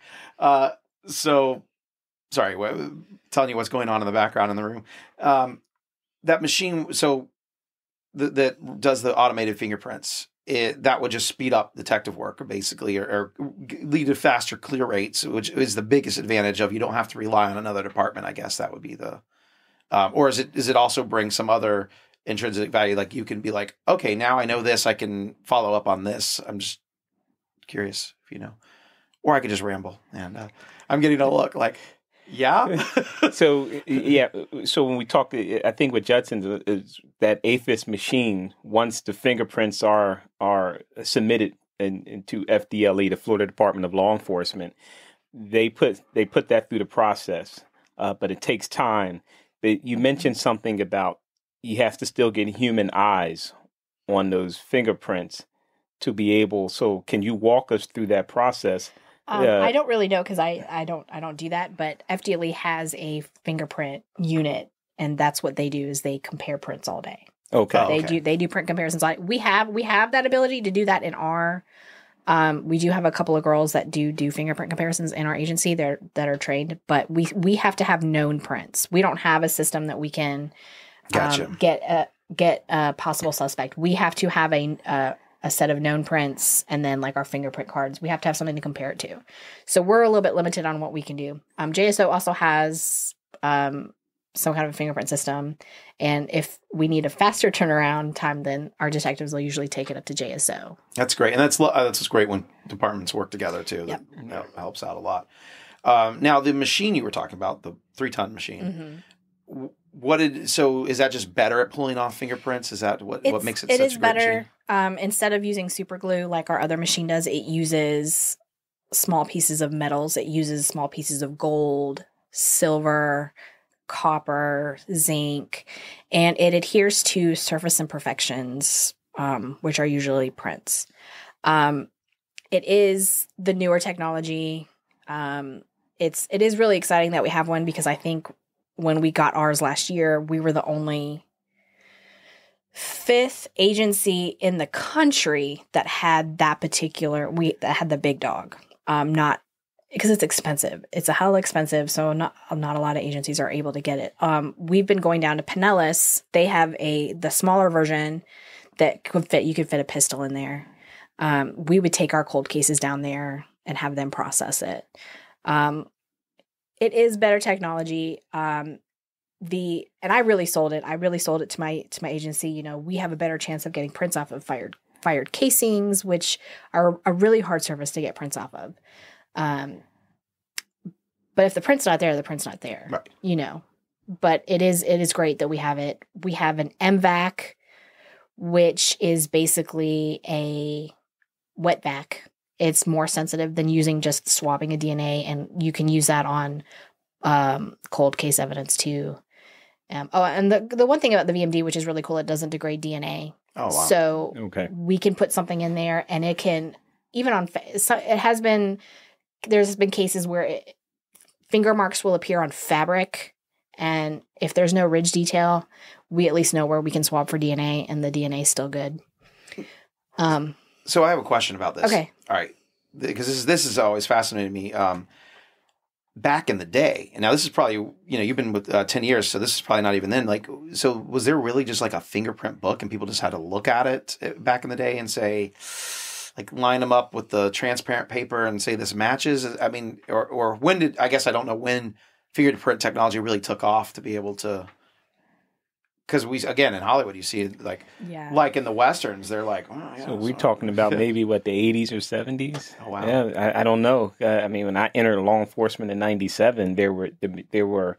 Sorry, telling you what's going on in the background in the room. That machine, that does the automated fingerprints. That would just speed up detective work, basically, or lead to faster clear rates, which is the biggest advantage of you don't have to rely on another department. I guess that would be the, or is it also bring some other intrinsic value? Like you can be like, okay, now I know this, I can follow up on this. I'm just curious if you know, or I could just ramble, and I'm getting a look like. Yeah. So when we talk, I think with Judson is that APHIS machine, once the fingerprints are submitted into FDLE, the Florida Department of Law Enforcement, they put that through the process, but it takes time. But you mentioned something about you have to still get human eyes on those fingerprints to be able. So can you walk us through that process? I don't really know because I don't do that, but FDLE has a fingerprint unit, and that's what they do is they compare prints all day. Okay. They do print comparisons. We have that ability to do that in our. We do have a couple of girls that do fingerprint comparisons in our agency that are trained, but we have to have known prints. We don't have a system that we can get a possible suspect. We have to have a set of known prints, and then like our fingerprint cards, we have to have something to compare it to. So we're a little bit limited on what we can do. JSO also has some kind of a fingerprint system, and if we need a faster turnaround time, then our detectives will usually take it up to JSO. That's great, and that's just great when departments work together too. Yep. That helps out a lot. Now the machine you were talking about, the 3-ton machine. Mm-hmm. Is that just better at pulling off fingerprints? Is that what makes it such a great machine? It is better. Instead of using super glue like our other machine does, it uses small pieces of metals. It uses small pieces of gold, silver, copper, zinc, and it adheres to surface imperfections, which are usually prints. It is the newer technology. It is really exciting that we have one, because I think when we got ours last year, we were the only 5th agency in the country that had that had the big dog. Not because it's expensive. It's a hell expensive, so not a lot of agencies are able to get it. We've been going down to Pinellas. They have the smaller version that could fit. You could fit a pistol in there. We would take our cold cases down there and have them process it. It is better technology. And I really sold it. I really sold it to my agency. You know, we have a better chance of getting prints off of fired casings, which are a really hard surface to get prints off of. But if the print's not there, the print's not there. Right. You know. But it is great that we have it. We have an MVAC, which is basically a wet vac. it's more sensitive than using just swabbing a DNA, and you can use that on cold case evidence too. And the one thing about the VMD, which is really cool, it doesn't degrade DNA. Oh, wow. So we can put something in there, and it can even on. It has been there's been cases where finger marks will appear on fabric, and if there's no ridge detail, we at least know where we can swab for DNA, and the DNA is still good. So I have a question about this. Okay. All right. Because this is always fascinated me. Back in the day, and now this is probably, you've been with 10 years, so this is probably not even then. Like, so was there really just like a fingerprint book and people just had to look at it back in the day and say, like, line them up with the transparent paper and say this matches? I mean, or when I guess I don't know when fingerprint technology really took off to be able to, because again, in Hollywood, you see like in the Westerns, they're like, oh, yeah. So we're talking about maybe the 80s or 70s? Oh, wow. Yeah, I don't know. I mean, when I entered law enforcement in 97, there were,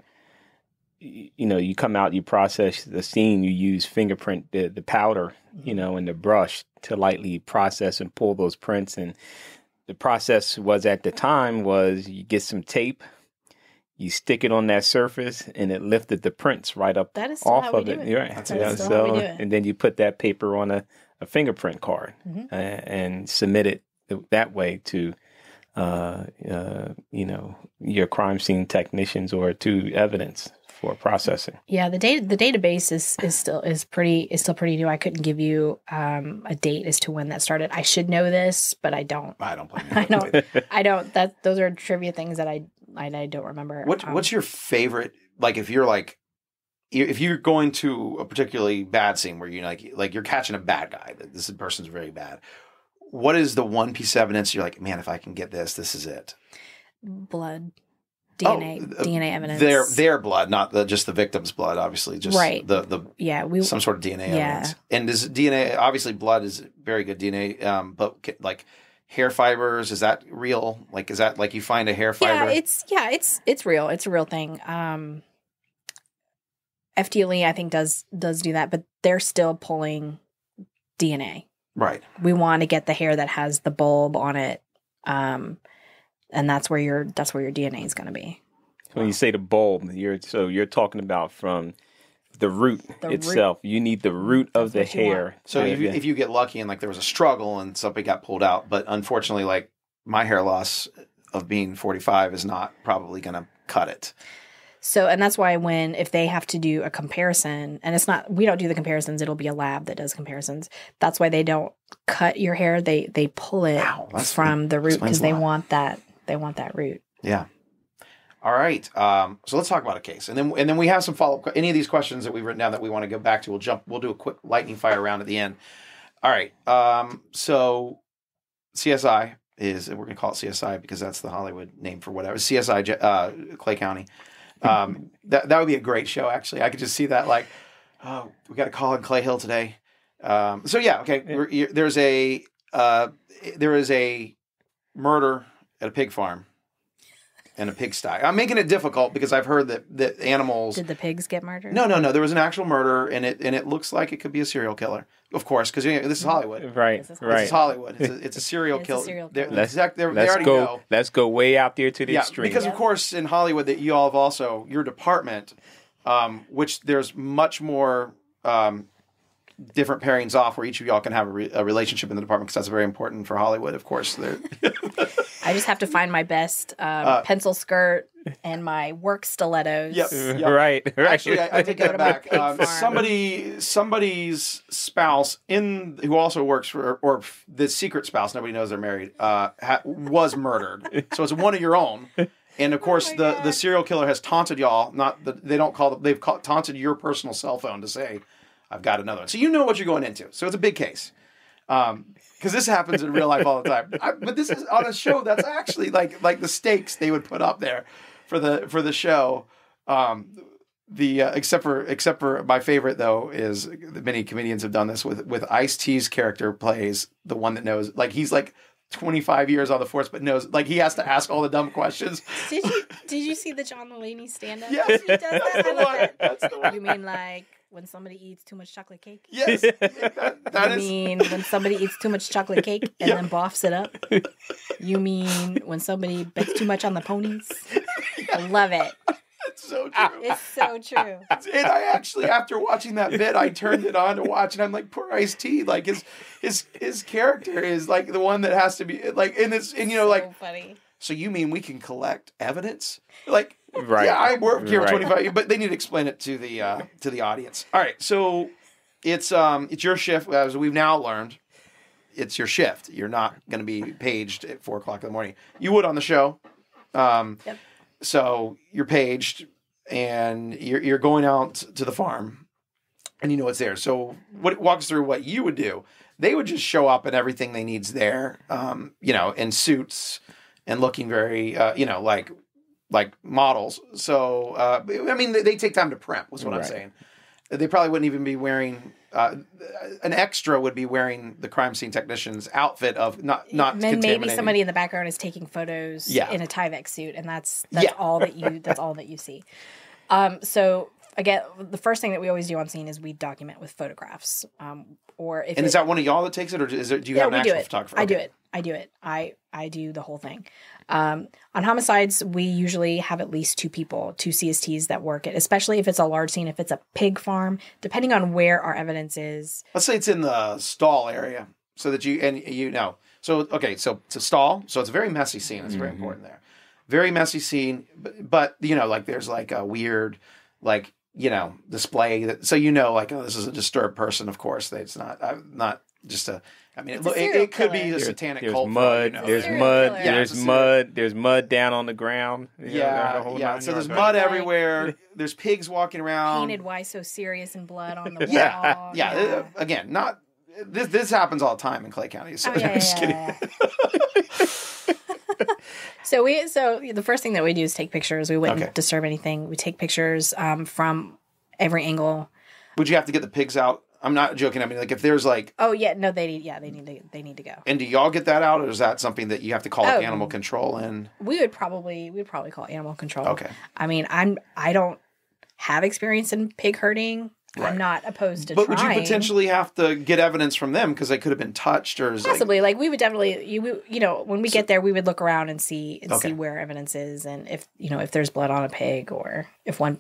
you come out, you process the scene, you use fingerprint, the powder, and the brush to lightly process and pull those prints. And the process was at the time was you get some tape, you stick it on that surface, and it lifted the prints right up off of it. Right. That's still how we do it. And then you put that paper on a fingerprint card and submit it that way to, your crime scene technicians or to evidence for processing. Yeah, the database is still pretty new. I couldn't give you a date as to when that started. I should know this, but I don't. I don't blame you. I don't. Those are trivia things that I don't remember. What's your favorite? Like, if you're going to a particularly bad scene where you like you're catching a bad guy, that this person's very bad. What is the one piece of evidence you're like, man, if I can get this is it? Blood, DNA evidence. Their blood, not just the victim's blood. Obviously, just some sort of DNA evidence. And is DNA, obviously, blood is very good DNA, but like hair fibers, is that real? Like, is that like you find a hair fiber? It's real. It's a real thing. FDLE, I think, does do that, but they're still pulling DNA. Right. We want to get the hair that has the bulb on it, and that's where your DNA is going to be. When you say the bulb, you're talking about from the root itself. You need the root of the hair. So if you get lucky and like there was a struggle and something got pulled out, but unfortunately, like my hair loss of being 45 is not probably going to cut it. So, and that's why if they have to do a comparison, and we don't do the comparisons, it'll be a lab that does comparisons. That's why they don't cut your hair. They pull it from the root because they want that root. Yeah. All right. So let's talk about a case. And then we have some follow-up. Any of these questions that we've written down that we want to go back to, we'll do a quick lightning fire round at the end. All right. So CSI we're going to call it CSI because that's the Hollywood name for whatever. CSI, Clay County. That would be a great show, actually. I could just see that, like, oh, we got a call in Clay Hill today. So yeah, okay. There is a murder at a pig farm and a pigsty. I'm making it difficult because I've heard that animals. Did the pigs get murdered? No. There was an actual murder, and it looks like it could be a serial killer, of course, because this is Hollywood. Right. This is Hollywood. It's a serial killer. Let's go way out there to the extreme. Because of course in Hollywood that you all have also your department, which there's much more different pairings off where each of y'all can have a relationship in the department because that's very important for Hollywood, of course. I just have to find my best pencil skirt and my work stilettos. Yep. Right. Actually, I take that back. Somebody's spouse who also works for, or the secret spouse, nobody knows they're married, was murdered. So it's one of your own. And of course, the serial killer has taunted y'all. They've taunted your personal cell phone to say, I've got another one. So you know what you're going into. So it's a big case. Because this happens in real life all the time. But this is on a show that's actually like the stakes they would put up there for the show. Except for my favorite though is many comedians have done this with Ice-T's character plays the one that knows, like he's like 25 years on the force, but knows, like, he has to ask all the dumb questions. Did you see the John Mulaney stand-up? Yes. He does that. I love it. That's the one. You mean like when somebody eats too much chocolate cake? Yes. You mean when somebody eats too much chocolate cake and then boffs it up? You mean when somebody bets too much on the ponies? I love it. It's so true. It's so true. And I actually, after watching that bit, I turned it on to watch, and I'm like, poor Ice-T. Like, his character is like the one that has to be like, and it's, and you know, So like, funny. so you mean we can collect evidence? Like, Right. yeah, I work here Right. 25 years, but they need to explain it to the audience. All right, so it's your shift, as we've now learned. It's your shift. You're not going to be paged at 4:00 in the morning. You would on the show. Yep. So you're paged, and you're going out to the farm, and you know it's there. So walk us through what you would do. They would just show up, and everything they need's there. In suits and looking very, like models. So I mean, they take time to prep. Was what I'm Right. saying. They probably wouldn't even be wearing. An extra would be wearing the crime scene technician's outfit of not Then maybe contaminating. somebody in the background is taking photos Yeah. in a Tyvek suit, and that's Yeah. all that you see. So again, the first thing that we always do on scene is we document with photographs. Or if And is that one of y'all that takes it, or do you have an we do actual it. photographer? I do Okay. it. I do the whole thing. On homicides, we usually have at least two CSTs that work it, especially if it's a large scene, if it's a pig farm, depending on where our evidence is. Let's say it's in the stall area, so that you know. So okay, so it's a stall, so it's a very messy scene. It's very important there. Very messy scene, but like there's like a weird, like display that, so like, oh, this is a disturbed person. Of course, it's not just a. I mean, it could be a satanic cult. Mud. There's Serial mud. killer. There's Yeah, mud. There's mud down on the ground. Yeah. So there's mud everywhere. There's pigs walking around. Painted "Why So Serious" in blood on the Yeah, wall. yeah. Again, not this happens all the time in Clay County. So Oh, yeah, I'm just kidding. yeah. So the first thing that we do is take pictures. We wouldn't disturb anything. We take pictures from every angle. Would you have to get the pigs out? I'm not joking. I mean, like if there's like, Oh yeah, no, they need to go. and do y'all get that out, or is that something that you have to call up animal control in? We'd probably call animal control. Okay. I mean, I don't have experience in pig herding. Right. I'm not opposed to But trying. would you potentially have to get evidence from them because they could have been touched, or is Possibly, like we would definitely, when we get there, we would look around and see Okay. where evidence is, and if there's blood on a pig, or if one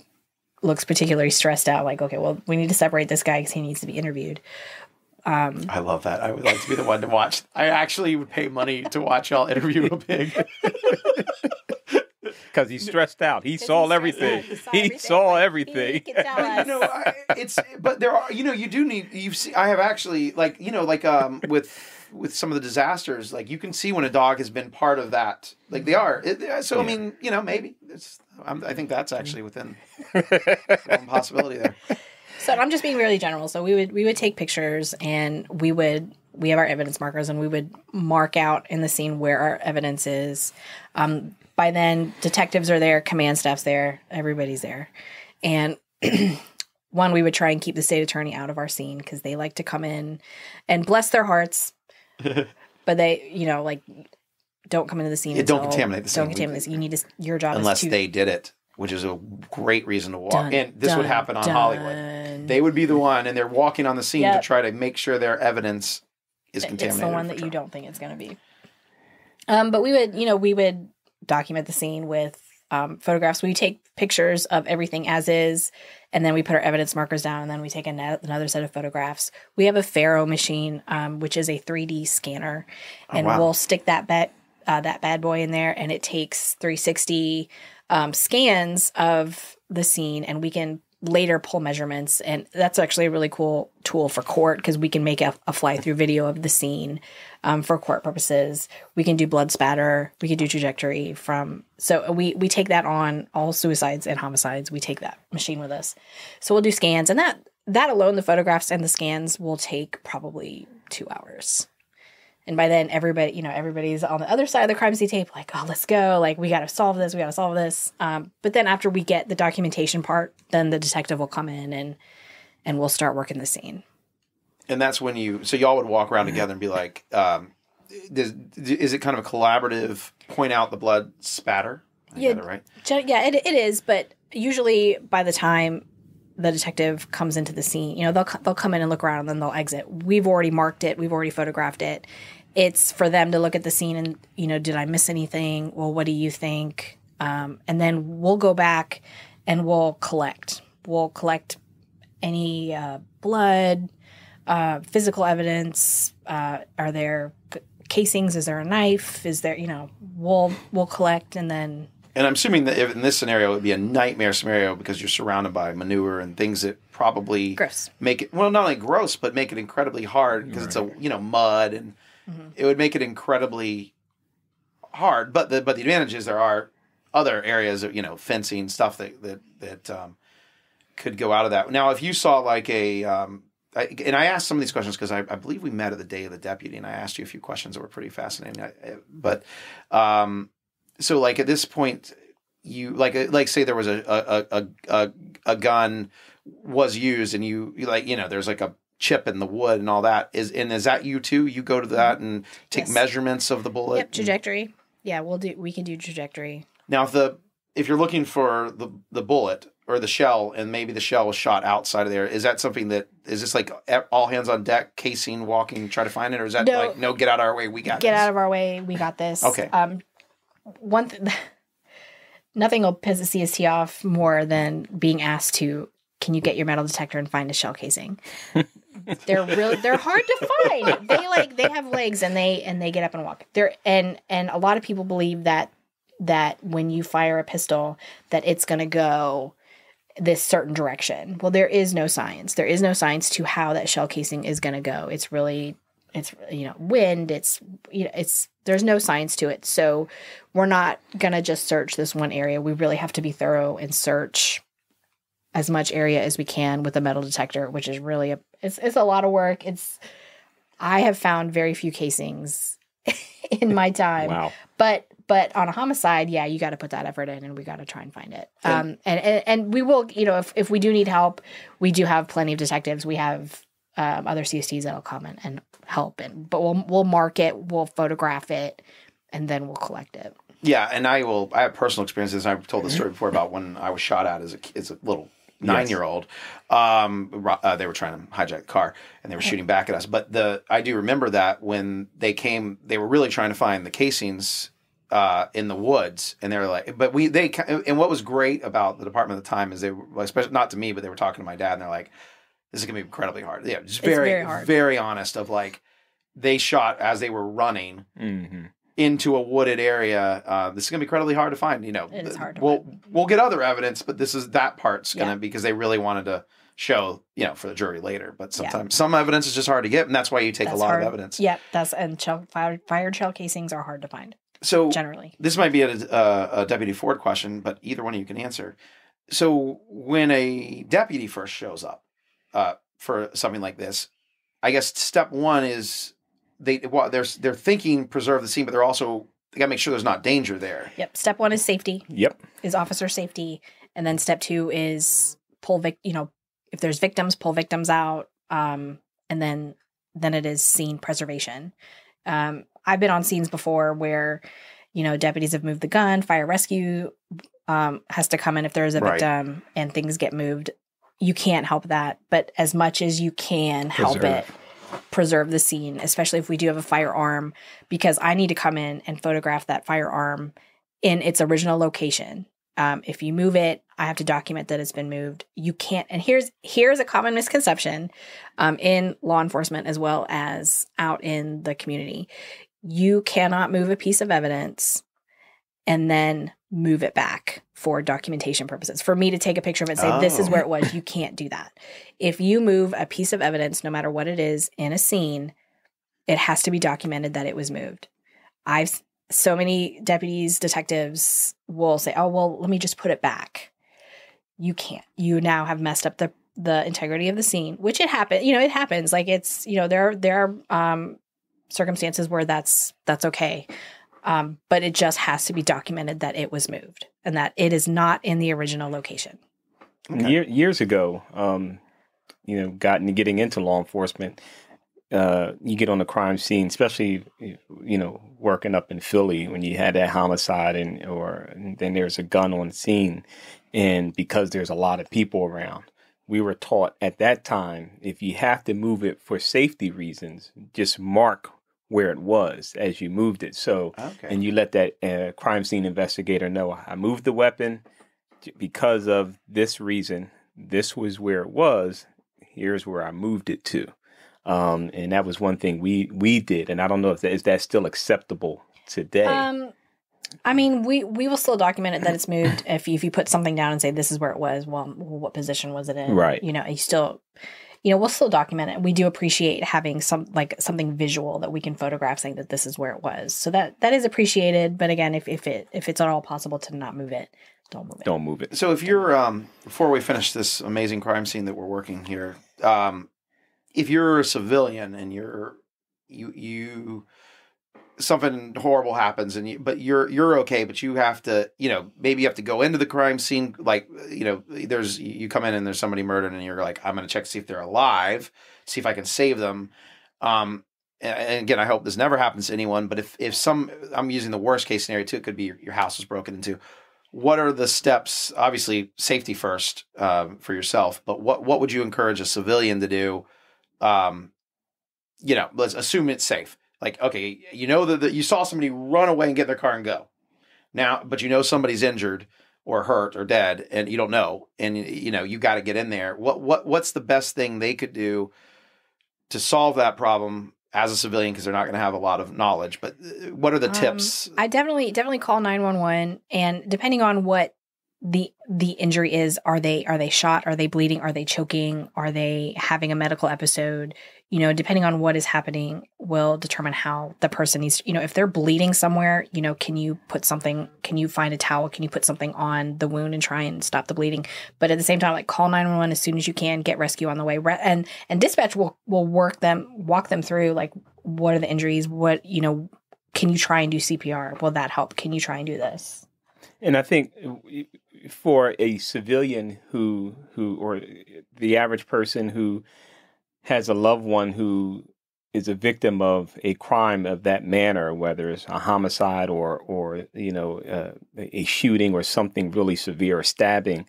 looks particularly stressed out, like, okay, well, we need to separate this guy because he needs to be interviewed. I love that. I would like to be the one to watch. I actually would pay money to watch y'all interview a pig. Because he's stressed out. He saw everything. He saw everything. He can tell us. But there are, you do need, I have actually, like, with some of the disasters, like you can see when a dog has been part of that, like they are. I mean, maybe I think that's actually within one possibility there. So I'm just being really general. So we would take pictures, and we have our evidence markers, and we would mark out in the scene where our evidence is. By then, detectives are there, command staff's there, everybody's there. And we would try and keep the state attorney out of our scene because they like to come in and bless their hearts. But they, don't come into the scene. Don't contaminate the scene. Don't contaminate the scene. You need to, your job Unless is to. they did it, which is a great reason to walk. Dun, And this would dun, happen on dun. Hollywood. They would be the one, and they're walking on the scene to try to make sure their evidence is contaminated. It's the one that you don't think it's going to be. But we would document the scene with photographs. We take pictures of everything as is, and then we put our evidence markers down, and then we take another set of photographs. We have a Faro machine, which is a 3D scanner, and we'll stick that bad boy in there, and it takes 360 scans of the scene, and we can later pull measurements. And that's actually a really cool tool for court because we can make a fly-through video of the scene for court purposes. We can do blood spatter. We can do trajectory so we take that on all suicides and homicides. We take that machine with us. So we'll do scans, and that alone, the photographs and the scans, will take probably 2 hours. And by then, everybody's on the other side of the crime scene tape, like, oh, let's go. Like, we got to solve this. But then after we get the documentation part, then the detective will come in and we'll start working the scene. And that's when so y'all would walk around together and be like, is it kind of a collaborative point out the blood spatter? I got it right. Yeah, it is. But usually by the time the detective comes into the scene, they'll come in and look around and then they'll exit. We've already marked it. We've already photographed it. It's for them to look at the scene and, did I miss anything? Well, what do you think? And then we'll go back and we'll collect. We'll collect any blood, physical evidence. Are there casings? Is there a knife? Is there, we'll collect and then. And I'm assuming that in this scenario, it would be a nightmare scenario because you're surrounded by manure and things that probably gross. Make it, well, not only gross, but make it incredibly hard because it's mud and it would make it incredibly hard. But the advantage is there are other areas of, fencing stuff that could go out of that. Now, if you saw like and I asked some of these questions because I believe we met at the Day of the Deputy and I asked you a few questions that were pretty fascinating. So like at this point, you like say there was a gun was used and there's like a chip in the wood and all that is that you too? You go to that and take measurements of the bullet? Yep, trajectory. Yeah, we can do trajectory. Now if you're looking for the bullet or the shell and maybe the shell was shot outside of there, is that something that is this like all hands on deck, casing, walking, try to find it, or is that no, get out of our way, we got this? Get out of our way, we got this. Okay. Nothing will piss the CST off more than being asked to, can you get your metal detector and find a shell casing? They're hard to find. They have legs and they get up and walk. And a lot of people believe that when you fire a pistol that it's going to go this certain direction. Well, there is no science. There is no science to how that shell casing is going to go. It's wind. There's no science to it. So we're not going to just search this one area. We really have to be thorough and search as much area as we can with a metal detector, which is really it's a lot of work. I have found very few casings in my time. Wow. But on a homicide, yeah, you got to put that effort in and we got to try and find it. And we will, if we do need help, we do have plenty of detectives. We have other CSTs that'll come and help, but we'll mark it, we'll photograph it, and then we'll collect it. Yeah, and I have personal experiences. I've told the story before about when I was shot at as a little 9-year-old. They were trying to hijack the car and they were shooting back at us. But I do remember that when they came, they were really trying to find the casings in the woods, and they were like, and what was great about the department at the time is they were, especially not to me, but they were talking to my dad, and they're like, this is going to be incredibly hard. Yeah, just very hard. Very honest of like, they shot as they were running into a wooded area. This is going to be incredibly hard to find. It is hard to find. We'll get other evidence, but that part's going to, because they really wanted to show, for the jury later. But sometimes some evidence is just hard to get, and that's why you take a lot of evidence. Yep, fired shell casings are hard to find. So generally, this might be a Deputy Ford question, but either one of you can answer. So when a deputy first shows up for something like this, I guess step one is they're thinking preserve the scene, but they got to make sure there's not danger there. Yep. Step one is safety. Yep. Is officer safety, and then step two is if there's victims, pull victims out, and then it is scene preservation. I've been on scenes before where, deputies have moved the gun, fire rescue has to come in if there's a victim and things get moved. You can't help that, but as much as you can help preserve the scene, especially if we do have a firearm, because I need to come in and photograph that firearm in its original location. If you move it, I have to document that it's been moved. You can't, and here's a common misconception in law enforcement as well as out in the community. You cannot move a piece of evidence and then move it back for documentation purposes. For me to take a picture of it and say, this is where it was, you can't do that. If you move a piece of evidence, no matter what it is, in a scene, it has to be documented that it was moved. So many deputies, detectives will say, oh, well, let me just put it back. You can't. You now have messed up the integrity of the scene, which it happens. It happens. Like it's, there are circumstances where that's okay. But it just has to be documented that it was moved and that it is not in the original location. Okay. Years ago, getting into law enforcement, you get on the crime scene, especially, working up in Philly when you had that homicide and then there's a gun on the scene. And because there's a lot of people around, we were taught at that time, if you have to move it for safety reasons, just mark where it was as you moved it. So, and you let that crime scene investigator know, I moved the weapon because of this reason. This was where it was. Here's where I moved it to. And that was one thing we did. And I don't know if is that still acceptable today. I mean, we will still document it that it's moved. If you put something down and say this is where it was, well, what position was it in? Right. You still, we'll still document it. We do appreciate having something visual that we can photograph saying that this is where it was. So that is appreciated. But again, if it's at all possible to not move it, don't move it. Don't move it. So if you're before we finish this amazing crime scene that we're working here, if you're a civilian and you something horrible happens but you're okay, but you have to, maybe you have to go into the crime scene, like, you come in and there's somebody murdered and you're like, I'm going to check to see if they're alive, see if I can save them. And again, I hope this never happens to anyone, but if I'm using the worst case scenario too, it could be your house was broken into. What are the steps? Obviously safety first, for yourself, but what would you encourage a civilian to do? Let's assume it's safe. Like, okay, that you saw somebody run away and get in their car and go. Now, but somebody's injured or hurt or dead, and you don't know, and you got to get in there. What's the best thing they could do to solve that problem as a civilian, because they're not going to have a lot of knowledge? But what are the tips? I definitely call 911, and depending on what the injury is, are they shot? Are they bleeding? Are they choking? Are they having a medical episode? Depending on what is happening will determine how the person needs to, if they're bleeding somewhere, can you find a towel? Can you put something on the wound and try and stop the bleeding? But at the same time, like, call 911 as soon as you can, get rescue on the way. And dispatch will walk them through, like, what are the injuries? What, can you try and do CPR? Will that help? Can you try and do this? And I think for a civilian who or the average person who has a loved one who is a victim of a crime of that manner, whether it's a homicide or a shooting or something really severe, or stabbing,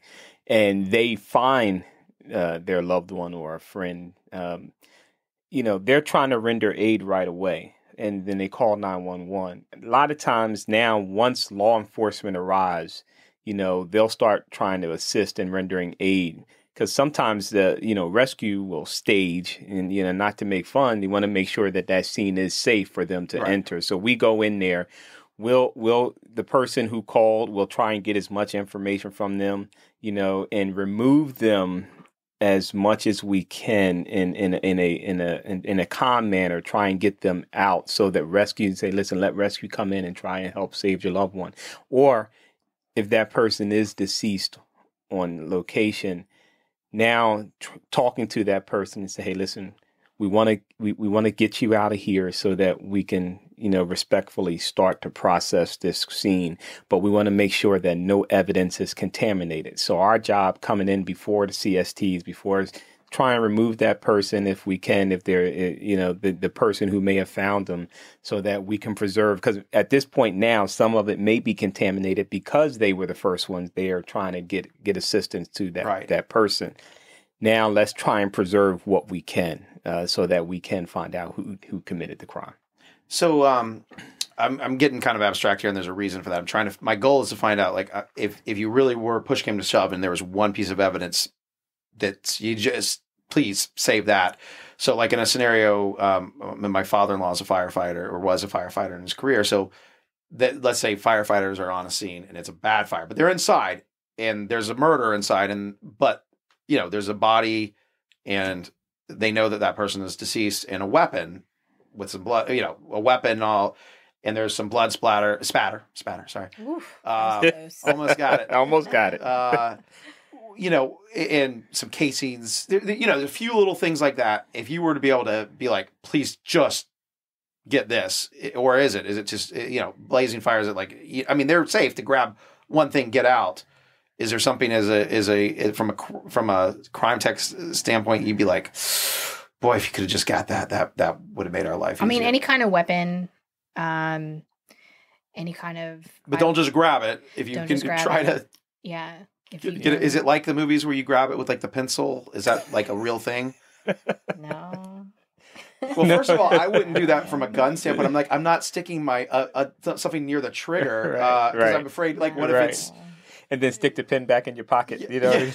and they find their loved one or a friend, they're trying to render aid right away. And then they call 911. A lot of times now, once law enforcement arrives, they'll start trying to assist in rendering aid. Because sometimes the rescue will stage, and not to make fun, they want to make sure that scene is safe for them to enter. So we go in there. The person who called will try and get as much information from them, and remove them as much as we can in a calm manner. Try and get them out so that rescue say, listen, let rescue come in and try and help save your loved one. Or if that person is deceased on location, now talking to that person and say, hey, listen, we want to get you out of here so that we can, respectfully start to process this scene. But we want to make sure that no evidence is contaminated. So our job coming in before the CSTs, before try and remove that person if we can, if they're, the person who may have found them, so that we can preserve. Because at this point now, some of it may be contaminated because they were the first ones there trying to get assistance to that person. Now let's try and preserve what we can, so that we can find out who committed the crime. So I'm getting kind of abstract here, and there's a reason for that. My goal is to find out, like, if you really were push came to shove and there was one piece of evidence that you just, please save that. So like in a scenario, my father-in-law is a firefighter, or was a firefighter in his career. So that, let's say firefighters are on a scene and it's a bad fire, but they're inside and there's a murder inside, but there's a body and they know that person is deceased, and a weapon with some blood, a weapon and all, and there's some blood spatter, sorry. Oof, almost got it. Almost got it. And some casings, there's a few little things like that. If you were to be able to be like, please just get this, or is it just, blazing fires? They're safe to grab one thing, get out. Is there something from a crime tech standpoint, you'd be like, Boy, if you could have just got that would have made our life easier. I mean, any kind of weapon, any kind of. But don't just grab it. If you can try to. Yeah. Get it. Is it like the movies where you grab it with like the pencil? Is that like a real thing? No. Well, first of all, I wouldn't do that from a gun standpoint. I'm not sticking my something near the trigger because I'm afraid. Like, what if it's and then stick the pen back in your pocket? You know.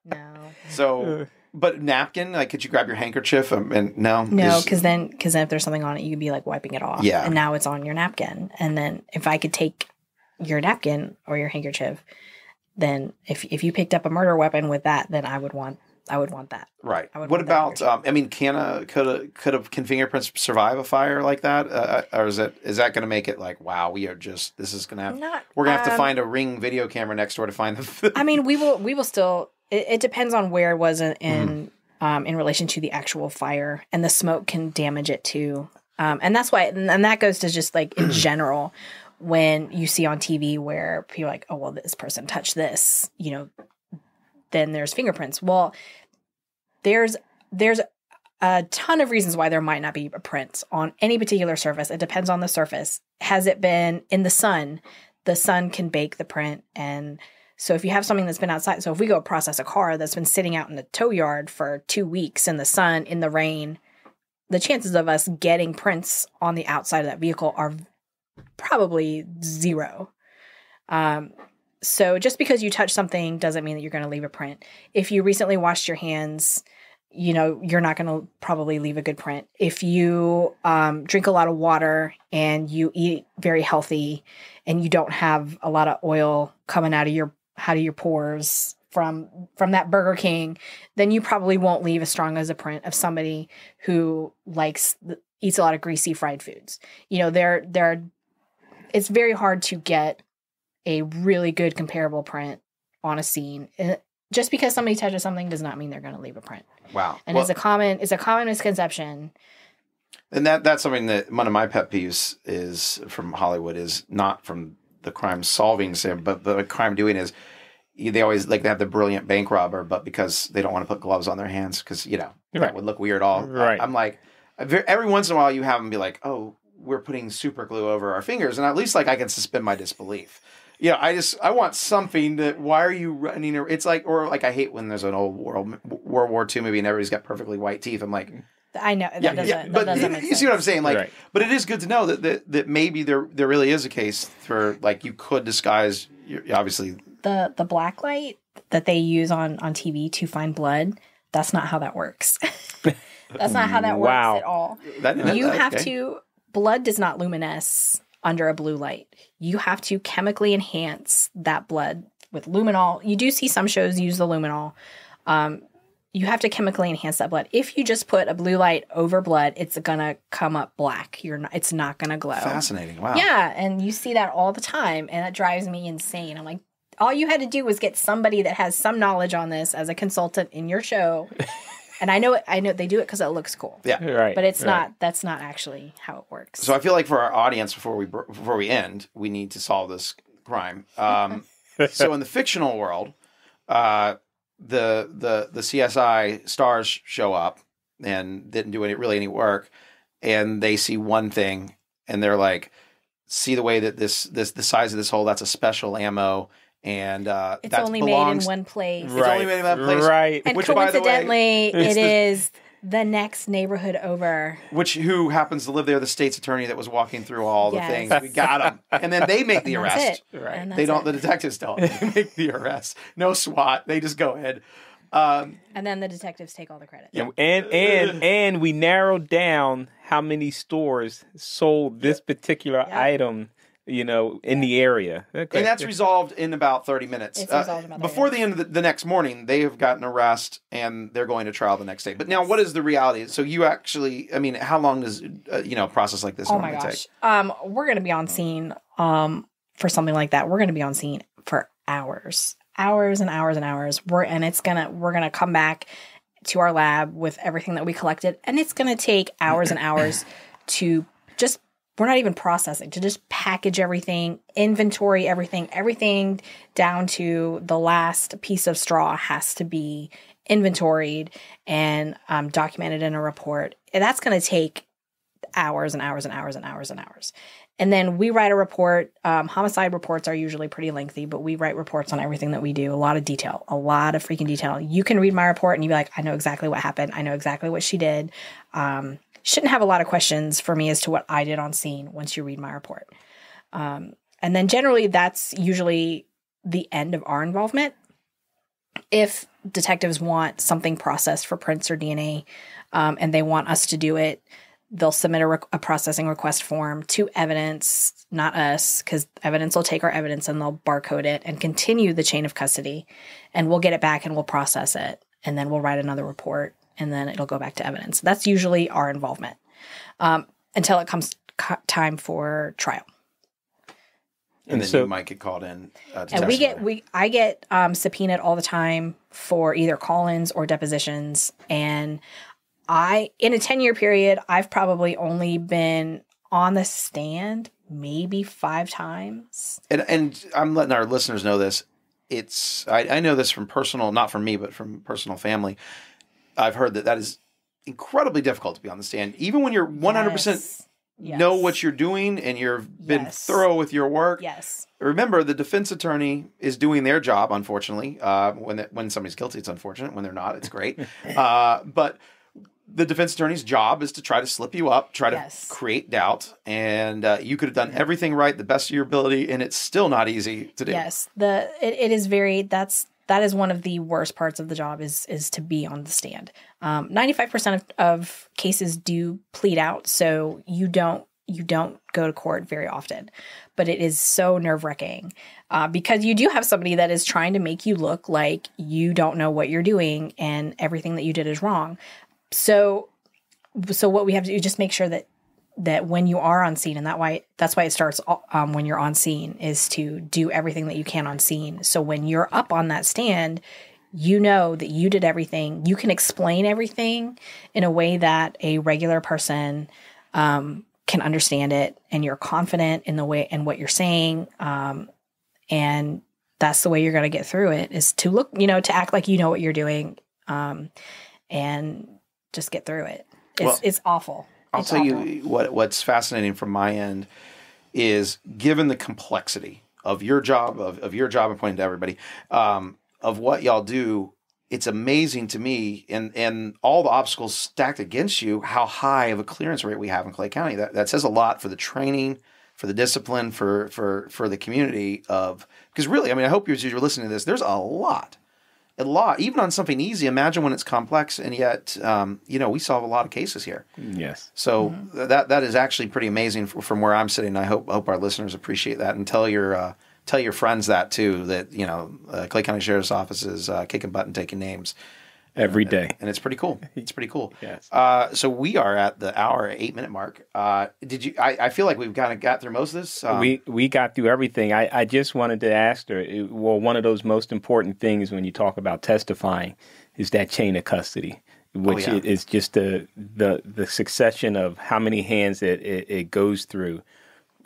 No. So, but napkin, like, could you grab your handkerchief and no, because then if there's something on it, you could be like wiping it off. Yeah. And now it's on your napkin, and then if I could take your napkin or your handkerchief, then if you picked up a murder weapon with that, then I would want that. Right. What about? Can fingerprints survive a fire like that, or is that going to make it like, wow, we're going to have to find a Ring video camera next door to find the. I mean, we will still. It depends on where it was in relation to the actual fire, and the smoke can damage it too. And that's why, and that goes to just like in general. When you see on TV where people are like, oh, well, this person touched this, then there's fingerprints. Well, there's a ton of reasons why there might not be prints on any particular surface. It depends on the surface. Has it been in the sun? The sun can bake the print. And so if you have something that's been outside, so if we go process a car that's been sitting out in the tow yard for 2 weeks in the sun, in the rain, the chances of us getting prints on the outside of that vehicle are probably 0. So just because you touch something doesn't mean that you're going to leave a print. If you recently washed your hands, you're not going to probably leave a good print. If you drink a lot of water and you eat very healthy and you don't have a lot of oil coming out of your pores from that Burger King, then you probably won't leave as strong as a print of somebody who eats a lot of greasy fried foods. It's very hard to get a really good comparable print on a scene. Just because somebody touches something does not mean they're going to leave a print. Wow. And it's a common misconception. And that's something that one of my pet peeves is from Hollywood is not from the crime solving sim, but the crime doing is they always like they have the brilliant bank robber, but because they don't want to put gloves on their hands because, that would look weird all. Right. I'm like, every once in a while you have them be like, oh, we're putting super glue over our fingers. And at least I can suspend my disbelief. I want something that, why are you running? It's like, or like, I hate when there's an old World War II movie and everybody's got perfectly white teeth. I'm like, I know that doesn't make you see what I'm saying? Like, right. But it is good to know that maybe there really is a case for like, you could disguise obviously the black light that they use on TV to find blood. That's not how that works. That's not how that works at all. Blood does not luminesce under a blue light. You have to chemically enhance that blood with luminol. You do see some shows use the luminol. You have to chemically enhance that blood. If you just put a blue light over blood, it's gonna come up black. It's not gonna glow. Fascinating. Wow. Yeah, and you see that all the time, and that drives me insane. I'm like, all you had to do was get somebody that has some knowledge on this as a consultant in your show. And I know they do it because it looks cool. Yeah, right. But it's not. That's not actually how it works. So I feel like for our audience, before we end, we need to solve this crime. So in the fictional world, the CSI stars show up and didn't do any work, and they see one thing, and they're like, "See the way that the size of this hole? That's a special ammo." And it's only made in one place. It's only made in one place. Right. And coincidentally, it is the next neighborhood over. Who happens to live there, the state's attorney that was walking through all the things. We got him. And then they make the arrest. Right. They don't, the detectives don't. They make the arrest. No SWAT. They just go ahead. And then the detectives take all the credit. Yeah. And we narrowed down how many stores sold this particular item, in the area. Okay. And that's resolved in about 30 minutes. It's resolved in about 30 before the end of the next morning, they have gotten arrest and they're going to trial the next day. But now, what is the reality? So you actually, how long does a process like this normally take? We're going to be on scene for something like that. We're going to be on scene for hours and hours and hours. We're gonna come back to our lab with everything that we collected, and it's gonna take hours and hours to just, we're not even processing, to just package everything, inventory everything down to the last piece of straw has to be inventoried and documented in a report. And that's going to take hours and hours and hours and hours and hours. And then we write a report. Homicide reports are usually pretty lengthy, but we write reports on everything that we do. A lot of detail, a lot of freaking detail. You can read my report and you'd be like, I know exactly what happened. I know exactly what she did. Shouldn't have a lot of questions for me as to what I did on scene once you read my report. And then generally that's usually the end of our involvement. If detectives want something processed for prints or DNA, and they want us to do it, they'll submit a processing request form to evidence, not us, because evidence will take our evidence and they'll barcode it and continue the chain of custody. And we'll get it back and we'll process it. And then we'll write another report and then it'll go back to evidence. That's usually our involvement until it comes time for trial. And then so, you might get called in. And I get subpoenaed all the time for either call-ins or depositions. And in a 10-year period, I've probably only been on the stand maybe 5 times. And I'm letting our listeners know this. I know this from personal, not from me, but from personal family. I've heard that is incredibly difficult to be on the stand, even when you're 100% know what you're doing and you've been thorough with your work. Yes. Remember, the defense attorney is doing their job, unfortunately. When somebody's guilty, it's unfortunate. When they're not, it's great. But the defense attorney's job is to try to slip you up, try to create doubt. And you could have done everything right, the best of your ability, and it's still not easy to do. Yes. It is very, that is one of the worst parts of the job is to be on the stand. 95% of cases do plead out, so you don't go to court very often. But it is so nerve-wracking because you do have somebody that is trying to make you look like you don't know what you're doing and everything that you did is wrong. So what we have to do is just make sure that when you are on scene, and that's why it starts when you're on scene, is to do everything that you can on scene. So when you're up on that stand, you know that you did everything. You can explain everything in a way that a regular person can understand it, and you're confident in the way and what you're saying. And that's the way you're going to get through it, is to look, to act like you know what you're doing, and just get through it. It's awful. I'll tell you what's fascinating from my end is, given the complexity of your job, of your job, and pointing to everybody, of what y'all do, it's amazing to me, and all the obstacles stacked against you, how high of a clearance rate we have in Clay County. That says a lot for the training, for the discipline, for the community because really, I hope you're listening to this, there's a lot, even on something easy. Imagine when it's complex, and yet, we solve a lot of cases here. Yes. So that is actually pretty amazing from where I'm sitting. I hope our listeners appreciate that, and tell your friends that too, that, Clay County Sheriff's Office is kicking butt and taking names every day. And it's pretty cool. It's pretty cool. Yes. So we are at the hour 8-minute mark. I feel like we've kind of got through most of this. We got through everything. I just wanted to ask her, one of those most important things when you talk about testifying is that chain of custody, which is just the succession of how many hands it goes through,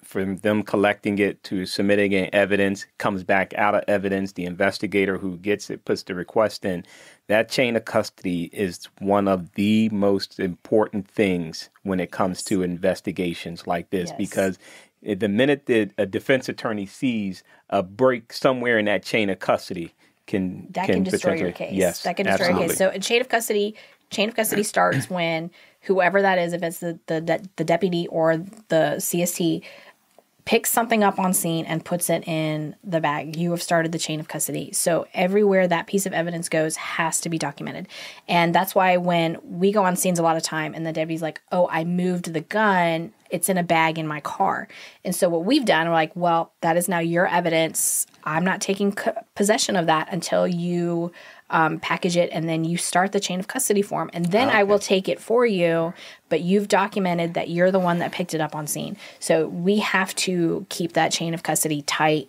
from them collecting it to submitting in evidence, comes back out of evidence, the investigator who gets it puts the request in. That chain of custody is one of the most important things when it comes to investigations like this, because the minute that a defense attorney sees a break somewhere in that chain of custody, can destroy your case. Yes, that can destroy your case. So a chain of custody starts when whoever that is, if it's the deputy or the CST, picks something up on scene and puts it in the bag. You have started the chain of custody. So everywhere that piece of evidence goes has to be documented. And that's why when we go on scenes a lot of time and the deputy's like, oh, I moved the gun, it's in a bag in my car. And so what we've done, we're like, well, that is now your evidence. I'm not taking possession of that until you package it, and then you start the chain of custody form, and then I will take it for you, but you've documented that you're the one that picked it up on scene. So we have to keep that chain of custody tight,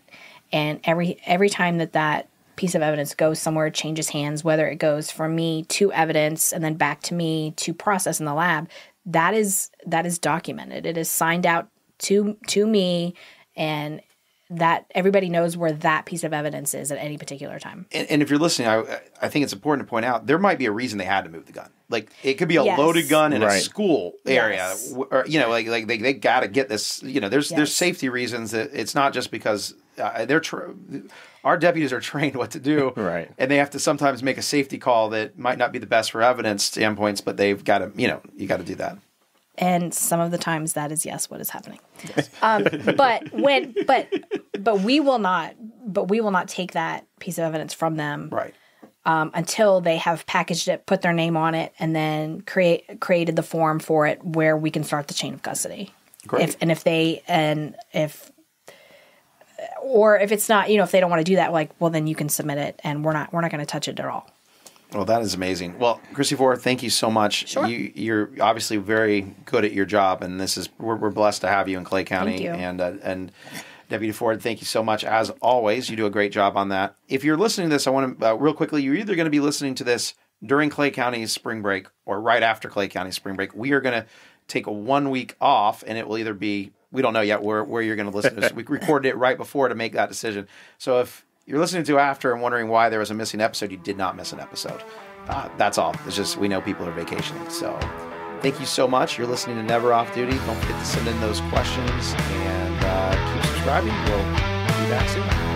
and every time that piece of evidence goes somewhere, changes hands, whether it goes from me to evidence and then back to me to process in the lab, that is documented. It is signed out to me, and that everybody knows where that piece of evidence is at any particular time. And if you're listening, I think it's important to point out there might be a reason they had to move the gun. Like it could be a loaded gun in a school area, or like they got to get this. There's safety reasons. That it's not just because our deputies are trained what to do, right? And they have to sometimes make a safety call that might not be the best for evidence standpoints, but they've got to you got to do that. And some of the times that is what is happening. But we will not take that piece of evidence from them, right? Until they have packaged it, put their name on it, and then created the form for it where we can start the chain of custody. Great. If it's not, if they don't want to do that, well, then you can submit it, and we're not going to touch it at all. Well, that is amazing. Well, Christie Vore, thank you so much. Sure. You're obviously very good at your job, and we're blessed to have you in Clay County. Thank you. And Deputy Ford, thank you so much. As always, you do a great job on that. If you're listening to this, I want to real quickly. You're either going to be listening to this during Clay County's spring break or right after Clay County's spring break. We are going to take a 1 week off, and it will either be, we don't know yet where you're going to listen to this. We recorded it right before to make that decision. So if you're listening to after and wondering why there was a missing episode, you did not miss an episode. That's all. It's just we know people are vacationing. So thank you so much. You're listening to Never Off Duty. Don't forget to send in those questions and keep subscribing. We'll be back soon.